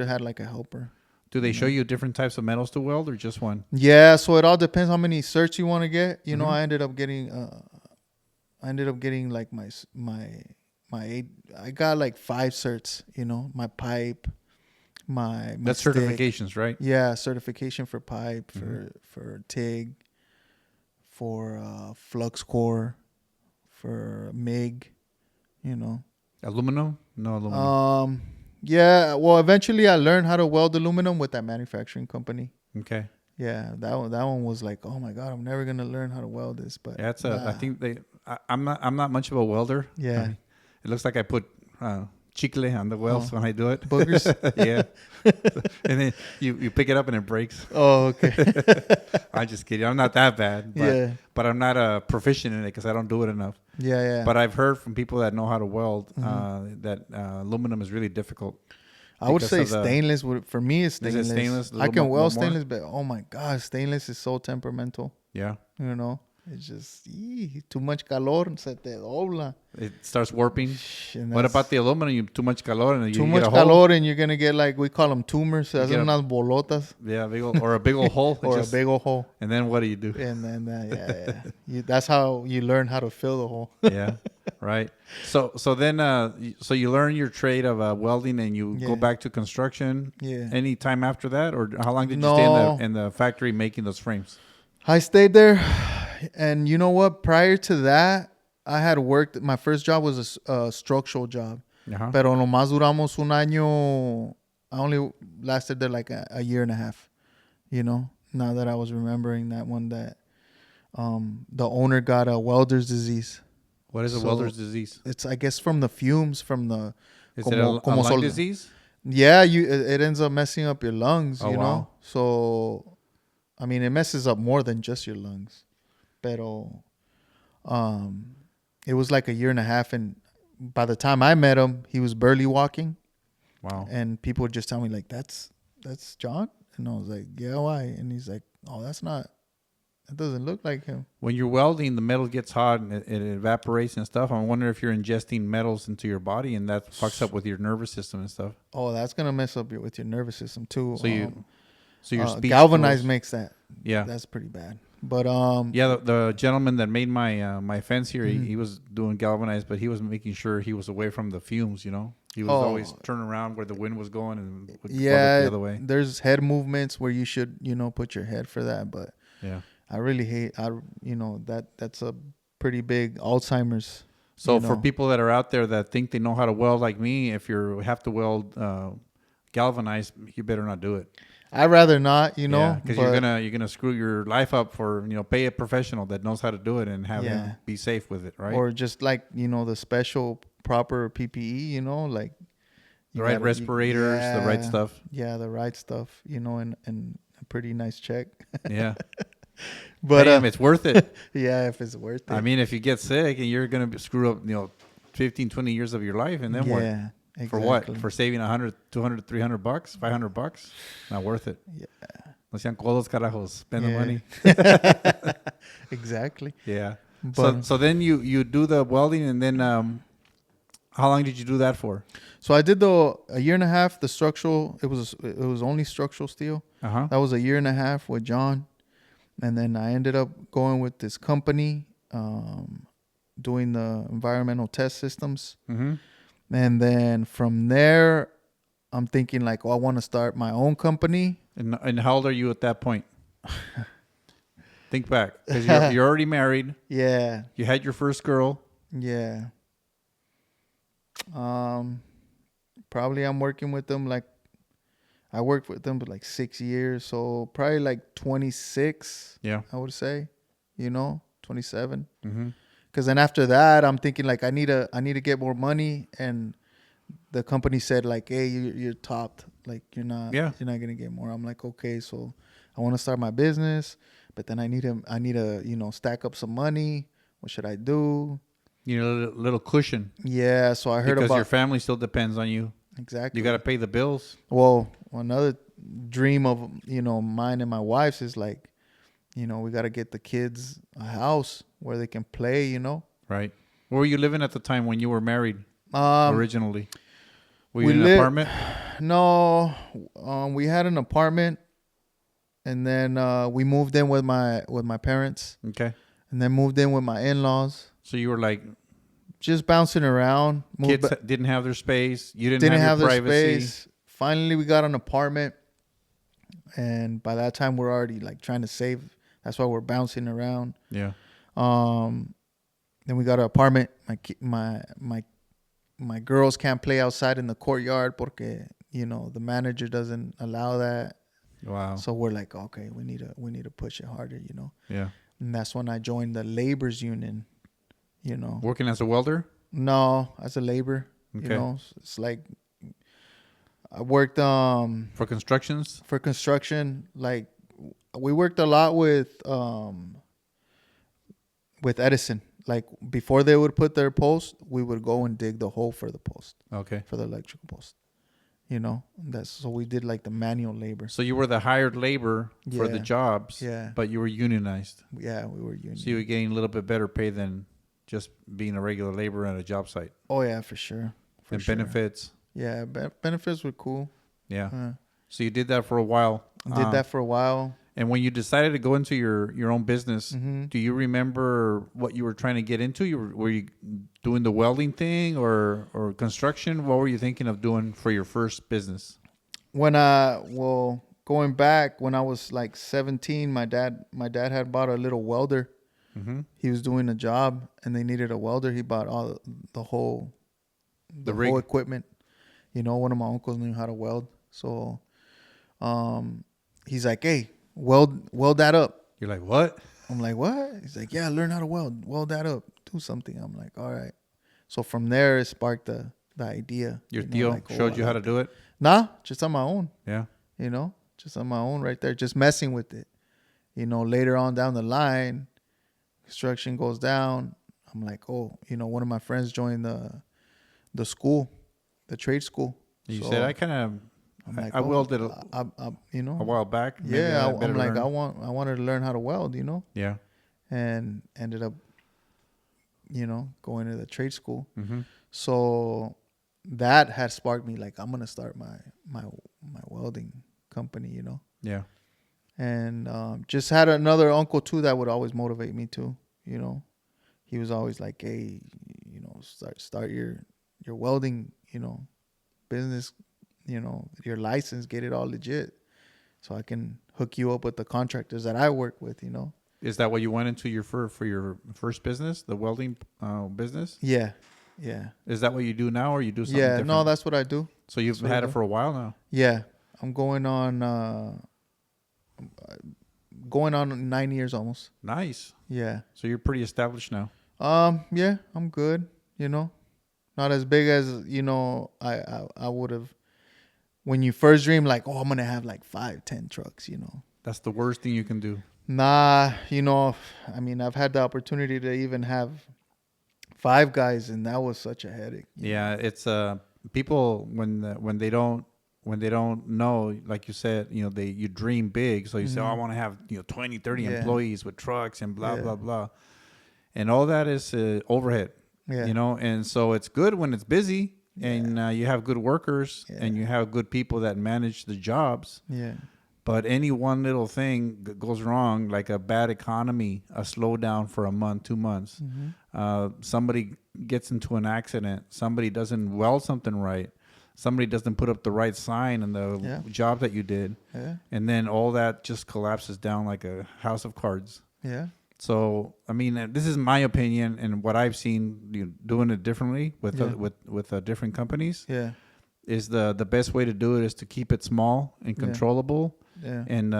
had like a helper. Do they show you different types of metals to weld or just one? Yeah, so it all depends how many certs you want to get. I ended up getting like my 8. I got like 5 certs. My pipe, my that's stick. certifications, right? Yeah, certification for pipe, for TIG, for flux core, for MIG, you know. Aluminum? No aluminum. Yeah. Well, eventually I learned how to weld aluminum with that manufacturing company. Okay. Yeah, that one was like, oh my god, I'm never gonna learn how to weld this. But Yeah, I think I'm not much of a welder. Yeah. I mean, it looks like I put chicle on the welds when I do it. Boogers. Yeah. And then you pick it up and it breaks. Oh, okay. I'm just kidding. I'm not that bad. But I'm not proficient in it because I don't do it enough. Yeah. But I've heard from people that know how to weld that aluminum is really difficult. I would say stainless. For me, it's stainless. Is it stainless? I can weld stainless, but oh my god, stainless is so temperamental. Yeah. You know, it's just too much calor, se te dobla. It starts warping. What about the aluminum? Too much calor and too much calor, and you're gonna get like we call them tumors. Unas bolotas. Yeah, or a big old hole. Or a big old hole. And then what do you do? And then that's how you learn how to fill the hole. Yeah, right. So then you learn your trade of welding and you go back to construction. Yeah. Any time after that, or how long did you stay in the factory making those frames? I stayed there, and you know what? Prior to that, I had worked. My first job was a structural job. Pero nomás duramos un año. I only lasted there like a year and a half. You know, now that I was remembering that one, that the owner got a welder's disease. What is a welder's disease? It's, I guess, from the fumes from the. Is it a lung disease? Yeah, it ends up messing up your lungs. You know, wow. So. I mean, it messes up more than just your lungs. Pero it was like a year and a half. And by the time I met him, he was barely walking. Wow. And people would just tell me, like, that's John? And I was like, yeah, why? And he's like, oh, that doesn't look like him. When you're welding, the metal gets hot and it evaporates and stuff. I wonder if you're ingesting metals into your body and that fucks up with your nervous system and stuff. Oh, that's going to mess up with your nervous system, too. So your speech galvanized makes that. Yeah, that's pretty bad. But the gentleman that made my fence here, he was doing galvanized, but he was making sure he was away from the fumes. You know, he was always turning around where the wind was going and would the other way. There's head movements where you should put your head for that, but I really hate that's a pretty big Alzheimer's. So for people that are out there that think they know how to weld like me, if you have to weld galvanized, you better not do it. I'd rather not, because you're gonna screw your life up for pay a professional that knows how to do it and have him be safe with it, right? Or just like the special proper PPE, like the right respirators, the right stuff. Yeah, the right stuff, and a pretty nice check. Yeah, but it's worth it. Yeah, if it's worth it. I mean, if you get sick and you're gonna screw up, 15, 20 years of your life, and then what? Exactly. For what? For saving $100, $200, $300, $500? Not worth it. Yeah. No sean codos, carajos. Spend the money. Exactly. Yeah. So then you do the welding, and then how long did you do that for? So I did a year and a half. The structural, it was only structural steel. That was a year and a half with John, and then I ended up going with this company, doing the environmental test systems. Mm-hmm. And then from there, I'm thinking like, I want to start my own company. And how old are you at that point? Think back, because you're already married. Yeah. You had your first girl. Yeah. Probably I'm working with them I worked with them for like 6 years, so probably like 26. Yeah. I would say, 27. Mm-hmm. Because then after that, I'm thinking like I need to get more money, and the company said like, hey, you're topped, like you're not gonna get more. I'm like, okay, so I want to start my business, but then I need to stack up some money. What should I do? A little cushion. Yeah, so I heard because your family still depends on you. Exactly. You got to pay the bills. Well, another dream of mine and my wife's is like, we got to get the kids a house where they can play, Right. Where were you living at the time when you were married originally? Were you in an apartment? No. We had an apartment, and then we moved in with my parents. Okay. And then moved in with my in-laws. So you were like... just bouncing around. Kids didn't have their space. You didn't have your privacy. Space. finally we got an apartment, and by that time we're already like trying to save. That's why we're bouncing around. Yeah. Then we got an apartment. My girls can't play outside in the courtyard porque the manager doesn't allow that. Wow. So we're like, okay, we need to push it harder. Yeah. And that's when I joined the labor's union. Working as a welder? No, as a labor. Okay. It's like I worked for constructions. For construction, like we worked a lot with Edison. Like before they would put their post, we would go and dig the hole for the post. Okay. For the electrical post. So we did like the manual labor. So you were the hired labor for the jobs. Yeah. But you were unionized. Yeah, we were unionized. So you were getting a little bit better pay than just being a regular laborer at a job site. Oh yeah, for sure. And benefits. Yeah, benefits were cool. Yeah. So you did that for a while. Did that for a while. And when you decided to go into your own business, do you remember what you were trying to get into? Were you doing the welding thing or construction? What were you thinking of doing for your first business? Going back when I was like 17, my dad had bought a little welder. Mm-hmm. He was doing a job and they needed a welder. He bought the whole equipment. One of my uncles knew how to weld, so he's like, "Hey, weld that up." You're like, "What?" I'm like, "What?" He's like, "Yeah, learn how to weld that up, do something." I'm like, "All right." So from there, it sparked the idea. Your tío showed you how to do it? Nah, just on my own. Yeah. Just on my own right there, just messing with it. Later on down the line, construction goes down. I'm like, one of my friends joined the school, the trade school. You said I welded a while back. Maybe I'm like, I wanted to learn how to weld, Yeah. And ended up, going to the trade school. Mm-hmm. So that had sparked me, like, I'm gonna start my welding company, Yeah. And just had another uncle too that would always motivate me too. He was always like, "Hey, start your welding, business, your license, get it all legit, so I can hook you up with the contractors that I work with." Is that what you went into for your first business, the welding business? Yeah, yeah. Is that what you do now, or you do something different? No, that's what I do. So you've had it for a while now. Yeah, I'm going on 9 years almost. Nice. Yeah. So you're pretty established now. Yeah, I'm good. Not as big as I would have. When you first dream, like, oh, I'm gonna have like 5-10 trucks. That's the worst thing you can do. Nah, I mean, I've had the opportunity to even have 5 guys, and that was such a headache. Yeah, it's people when they don't know, like you said, you dream big, so you say, "Oh, I want to have 20, 30 employees with trucks and blah blah blah," and all that is overhead. Yeah. And so it's good when it's busy and you have good workers and you have good people that manage the jobs. Yeah. But any one little thing goes wrong, like a bad economy, a slowdown for a month, 2 months, somebody gets into an accident, somebody doesn't weld something right, somebody doesn't put up the right sign in the job that you did, and then all that just collapses down like a house of cards. Yeah. So, I mean, this is my opinion and what I've seen doing it differently with different companies. Yeah. Is the best way to do it is to keep it small and controllable. Yeah. And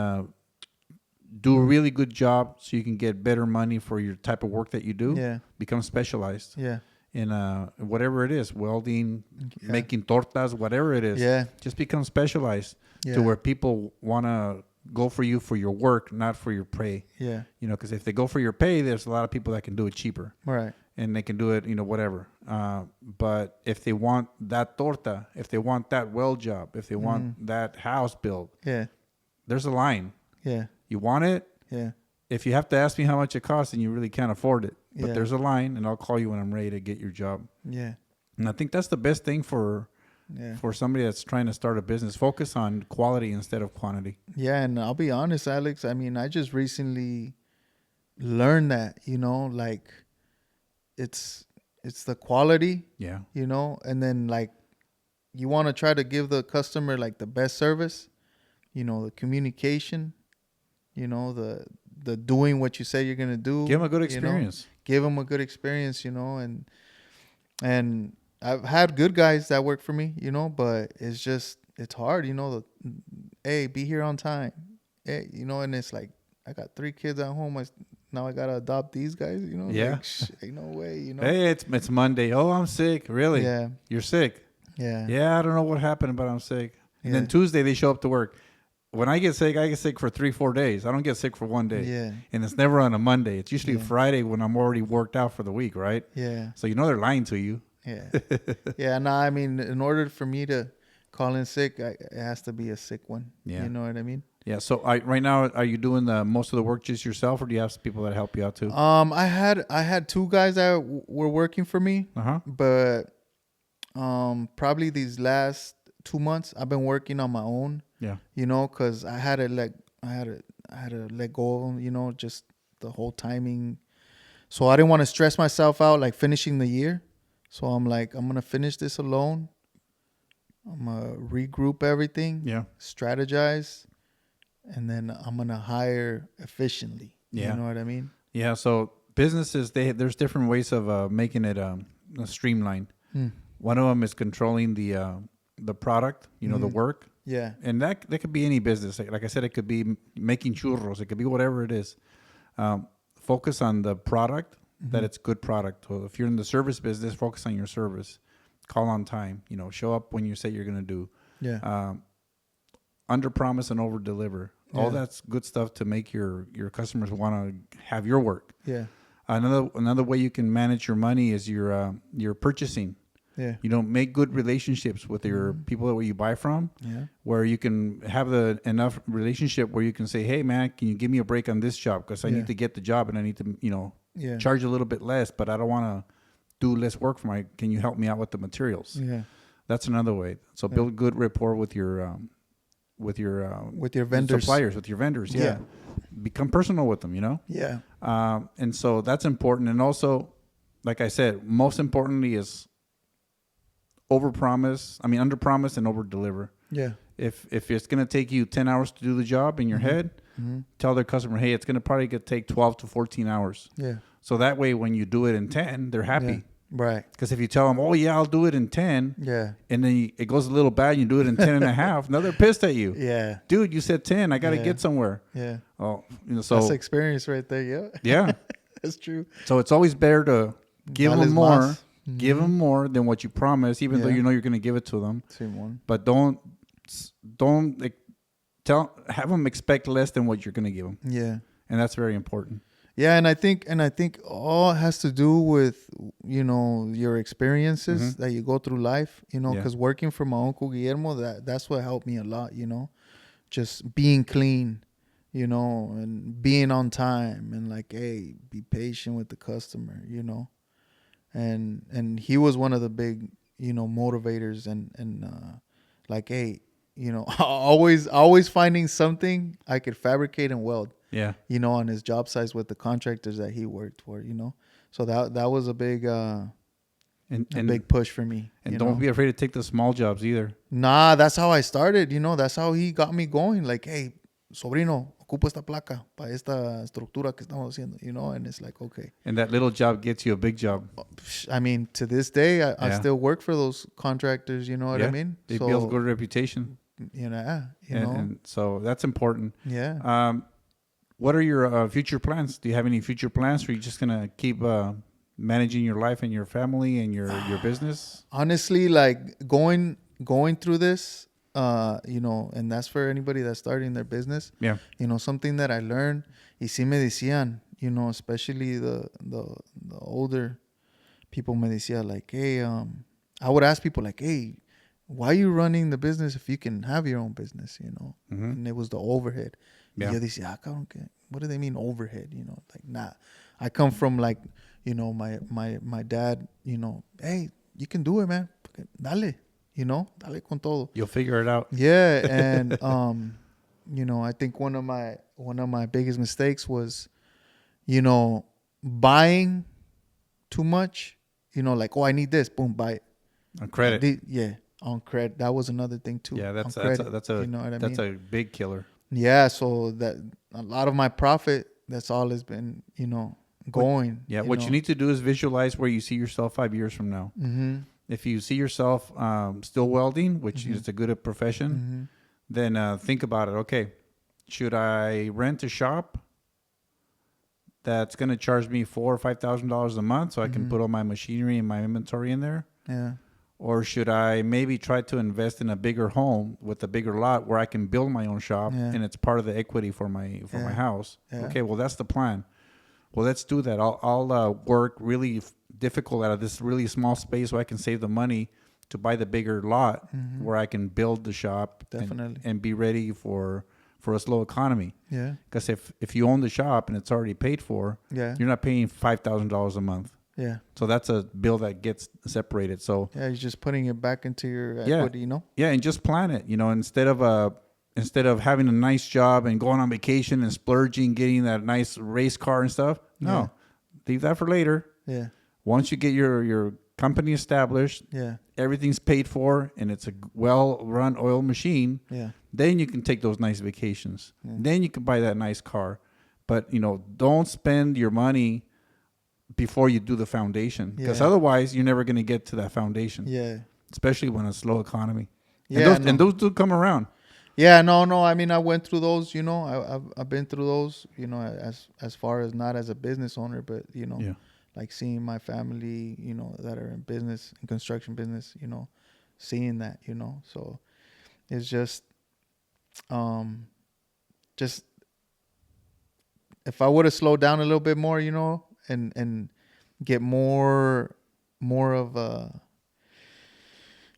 do a really good job so you can get better money for your type of work that you do. Yeah. Become specialized. Yeah. In whatever it is, welding, making tortas, whatever it is. Yeah. Just become specialized to where people want to go for you for your work, not for your pay. Yeah. Because if they go for your pay, there's a lot of people that can do it cheaper. Right. And they can do it, whatever. But if they want that torta, if they want that weld job, if they want that house built, there's a line. Yeah. You want it? Yeah. If you have to ask me how much it costs and you really can't afford it, but there's a line, and I'll call you when I'm ready to get your job. Yeah. And I think that's the best thing for somebody that's trying to start a business. Focus on quality instead of quantity. Yeah, and I'll be honest, Alex. I mean, I just recently learned that, like it's the quality. Yeah. And then like you want to try to give the customer like the best service, the communication, the doing what you say you're going to do. Give them a good experience. Give them a good experience, and I've had good guys that work for me, but it's hard, hey, be here on time. Hey, and it's like, I got 3 kids at home. Now I got to adopt these guys, Yeah. Like, ain't no way, Hey, it's Monday. Oh, I'm sick. Really? Yeah. You're sick? Yeah. Yeah, I don't know what happened, but I'm sick. And Yeah. then Tuesday they show up to work. When I get sick for 3-4 days. I don't get sick for 1 day. Yeah. And it's never on a Monday. It's usually Yeah. Friday when I'm already worked out for the week, right? Yeah. So they're lying to you. Yeah. Yeah. No, I mean, in order for me to call in sick, it has to be a sick one. Yeah. You know what I mean? Yeah. So right now, are you doing most of the work just yourself, or do you have people that help you out too? I had 2 guys that were working for me, but probably these last 2 months I've been working on my own. Yeah. Because I had to let go of them. Just the whole timing. So I didn't want to stress myself out like finishing the year. So I'm like, I'm gonna finish this alone. I'm gonna regroup everything. Yeah. Strategize. And then I'm going to hire efficiently. Yeah. You know what I mean? Yeah. So businesses, there's different ways of making it streamlined. One of them is controlling the product, the work. Yeah. And that could be any business. Like I said, it could be making churros. It could be whatever it is. Focus on the product, that it's good product. So if you're in the service business, focus on your service. Call on time. Show up when you say you're going to do. Yeah. Under promise and over deliver. Yeah. All that's good stuff to make your customers want to have your work. Yeah. Another way you can manage your money is your purchasing. Yeah. Make good relationships with your people that you buy from. Yeah. Where you can have enough relationship where you can say, hey man, can you give me a break on this job, because I need to get the job and I need to charge a little bit less, but I don't want to do less work for can you help me out with the materials? Yeah. That's another way. So build good rapport with your vendors, suppliers, with your vendors. Yeah. Become personal with them, Yeah. And so that's important. And also, like I said, most importantly is under promise and over deliver. Yeah. If it's going to take you 10 hours to do the job in your head, tell their customer, hey, it's going to probably take 12 to 14 hours. Yeah. So that way, when you do it in 10, they're happy. Yeah. Right. Because if you tell them, oh, yeah, I'll do it in 10. Yeah. And then it goes a little bad and you do it in 10 and a half. Now they're pissed at you. Yeah. Dude, you said 10. I got to get somewhere. Yeah. Oh, so that's experience right there. Yeah. Yeah. That's true. So it's always better to give them more. Más. Give them more than what you promise, even though you're going to give it to them. Same one. But don't have them expect less than what you're going to give them. Yeah. And that's very important. Yeah, and I think all has to do with your experiences that you go through life. Because working for my uncle Guillermo, that's what helped me a lot. Just being clean, and being on time, and like, hey, be patient with the customer, and he was one of the big motivators, and like, hey, always finding something I could fabricate and weld. Yeah. On his job sites with the contractors that he worked for, So that was a big big push for me. And don't be afraid to take the small jobs either. Nah, that's how I started, That's how he got me going. Like, hey, sobrino, ocupo esta placa para esta estructura que estamos haciendo, And it's like, okay. And that little job gets you a big job. I mean, to this day, I still work for those contractors, you know what I mean? They build good reputation. And so that's important. Yeah. What are your future plans? Do you have any future plans, or are you just going to keep managing your life and your family and your business? Honestly, like going through this, and that's for anybody that's starting their business. Yeah. Something that I learned, y sí me decían, especially the older people me decían, like, hey, I would ask people like, hey, why are you running the business if you can have your own business, And it was the overhead. Yeah. Yo decía, cabrón, what do they mean overhead? Like, nah. I come from like, my dad, hey, you can do it, man. Dale, dale con todo. You'll figure it out. Yeah, and I think one of my biggest mistakes was, buying too much. Like, oh, I need this, boom, buy it. On credit. Yeah. on credit. That was another thing too. Yeah, that's you know what I that's mean? a big killer. Yeah, so that a lot of my profit, that's all has been, you know, going. Yeah, what you need to do is visualize where you see yourself 5 years from now. Mm-hmm. If you see yourself still welding, which is a good profession, then think about it. Okay, should I rent a shop that's going to charge me $4,000 or $5,000 a month so I can put all my machinery and my inventory in there? Yeah. Or should I maybe try to invest in a bigger home with a bigger lot where I can build my own shop and it's part of the equity for my house? Yeah. Okay, well, that's the plan. Well, let's do that. I'll work really difficult out of this really small space so I can save the money to buy the bigger lot where I can build the shop and be ready for a slow economy. Yeah. Because if you own the shop and it's already paid for, you're not paying $5,000 a month. Yeah. So that's a bill that gets separated. So yeah, you're just putting it back into your equity, you know? Yeah, and just plan it. You know, instead of having a nice job and going on vacation and splurging, getting that nice race car and stuff. No. Leave that for later. Yeah. Once you get your company established, everything's paid for and it's a well-run oil machine, then you can take those nice vacations. Then you can buy that nice car. But, you know, don't spend your money before you do the foundation, because otherwise you're never going to get to that foundation. Yeah, especially when it's a slow economy. Yeah, and those do come around. Yeah, no. I mean, I went through those. You know, I've been through those. You know, as far as not as a business owner, but you know, like seeing my family, you know, that are in business, in construction business. You know, seeing that. You know, so it's just if I would have slowed down a little bit more, you know. And get more of a,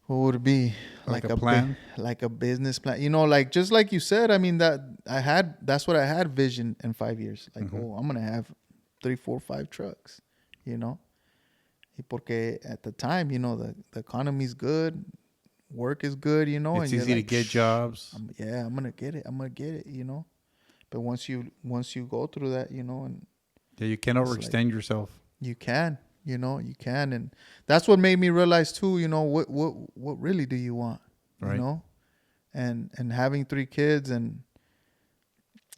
what would it be, like a plan, like a business plan, you know, like just like you said. I mean, that's what I had vision in 5 years. Like, I'm gonna have 3, 4, 5 trucks, you know, porque at the time, you know, the economy's good, work is good, you know, it's easy to get jobs. I'm gonna get it, you know. But once you go through that, you know, and yeah, you can overextend yourself. You can, you know, and that's what made me realize too. You know, what really do you want? Right. You know, and having 3 kids and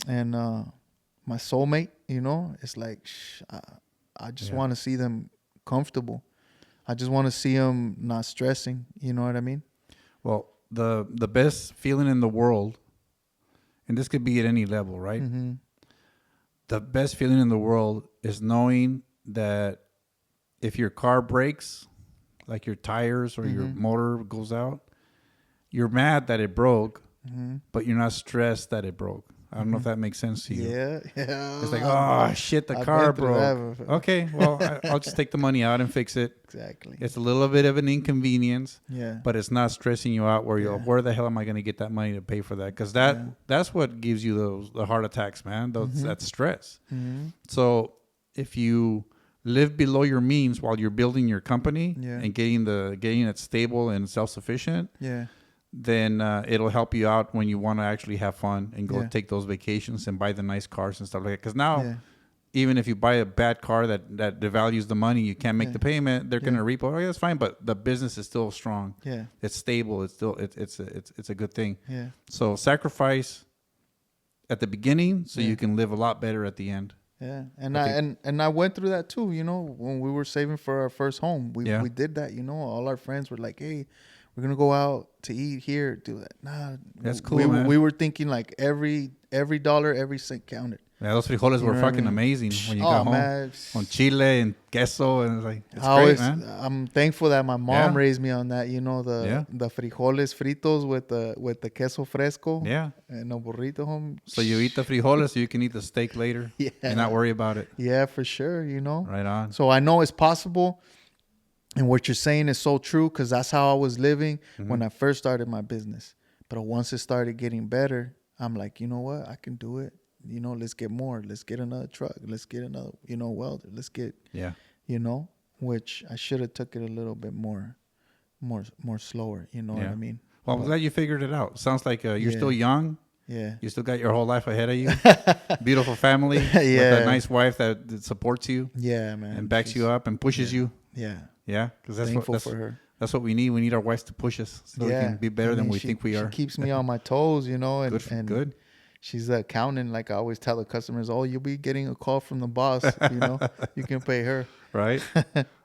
my soulmate. You know, it's like I just want to see them comfortable. I just want to see them not stressing. You know what I mean? Well, the best feeling in the world, and this could be at any level, right? Mm-hmm. The best feeling in the world is knowing that if your car breaks, like your tires or your motor goes out, you're mad that it broke, but you're not stressed that it broke. I don't know if that makes sense to you. Yeah. It's like, oh, shit, the car broke. Okay, well, I'll just take the money out and fix it. Exactly. It's a little bit of an inconvenience, but it's not stressing you out where you're, where the hell am I going to get that money to pay for that? Because that's what gives you the heart attacks, man. That's stress. Mm-hmm. So if you live below your means while you're building your company and getting it stable and self-sufficient, then it'll help you out when you want to actually have fun and go take those vacations and buy the nice cars and stuff like that. Because now, even if you buy a bad car that devalues the money, you can't make the payment, they're going to repo. Oh, yeah, that's fine, but the business is still strong. Yeah, it's stable. It's still it's a good thing. Yeah. So sacrifice at the beginning so you can live a lot better at the end. Yeah, and I went through that too. You know, when we were saving for our first home, we did that. You know, all our friends were like, "Hey, we're gonna go out to eat here, do that." Nah, that's cool. Man. We were thinking like every dollar, every cent counted. Yeah, those frijoles were fucking amazing when you got home. Man. On chile and queso, and it's like it's great, man. I'm thankful that my mom raised me on that. You know, the frijoles fritos with the queso fresco. Yeah, and a burrito home. So you eat the frijoles, so you can eat the steak later. And not worry about it. Yeah, for sure. You know, right on. So I know it's possible. And what you're saying is so true, because that's how I was living when I first started my business. But once it started getting better, I'm like, you know what? I can do it. You know, let's get more. Let's get another truck. Let's get another, welder. Let's get, which I should have took it a little bit more slower. You know what I mean? Well, I'm glad you figured it out. Sounds like you're still young. Yeah. You still got your whole life ahead of you. Beautiful family. With a nice wife that supports you. Yeah, man. And backs you up and pushes you. Yeah. Yeah, because that's That's what we need. We need our wives to push us so we can be better than we think we are. She keeps me on my toes, you know, and good. She's the accountant. Like I always tell the customers, oh, you'll be getting a call from the boss, you know, you can pay her. Right.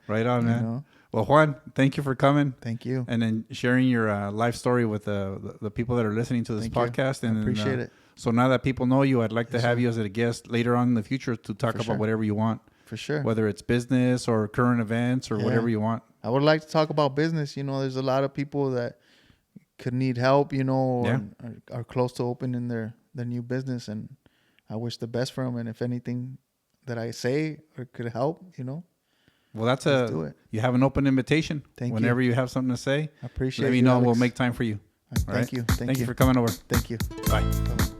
Right on, man. You know? Well, Juan, thank you for coming. Thank you. And then sharing your life story with the people that are listening to this podcast. And I appreciate it. So now that people know you, I'd like to have you as a guest later on in the future to talk about whatever you want. For sure. Whether it's business or current events or whatever you want. I would like to talk about business. You know, there's a lot of people that could need help, you know, or are close to opening their new business. And I wish the best for them. And if anything that I say or could help, you know. Well, do it. You have an open invitation. Whenever you have something to say, I appreciate it. Let me know. Alex. We'll make time for you. Thank you. Thank you for coming over. Thank you. Bye. Bye-bye.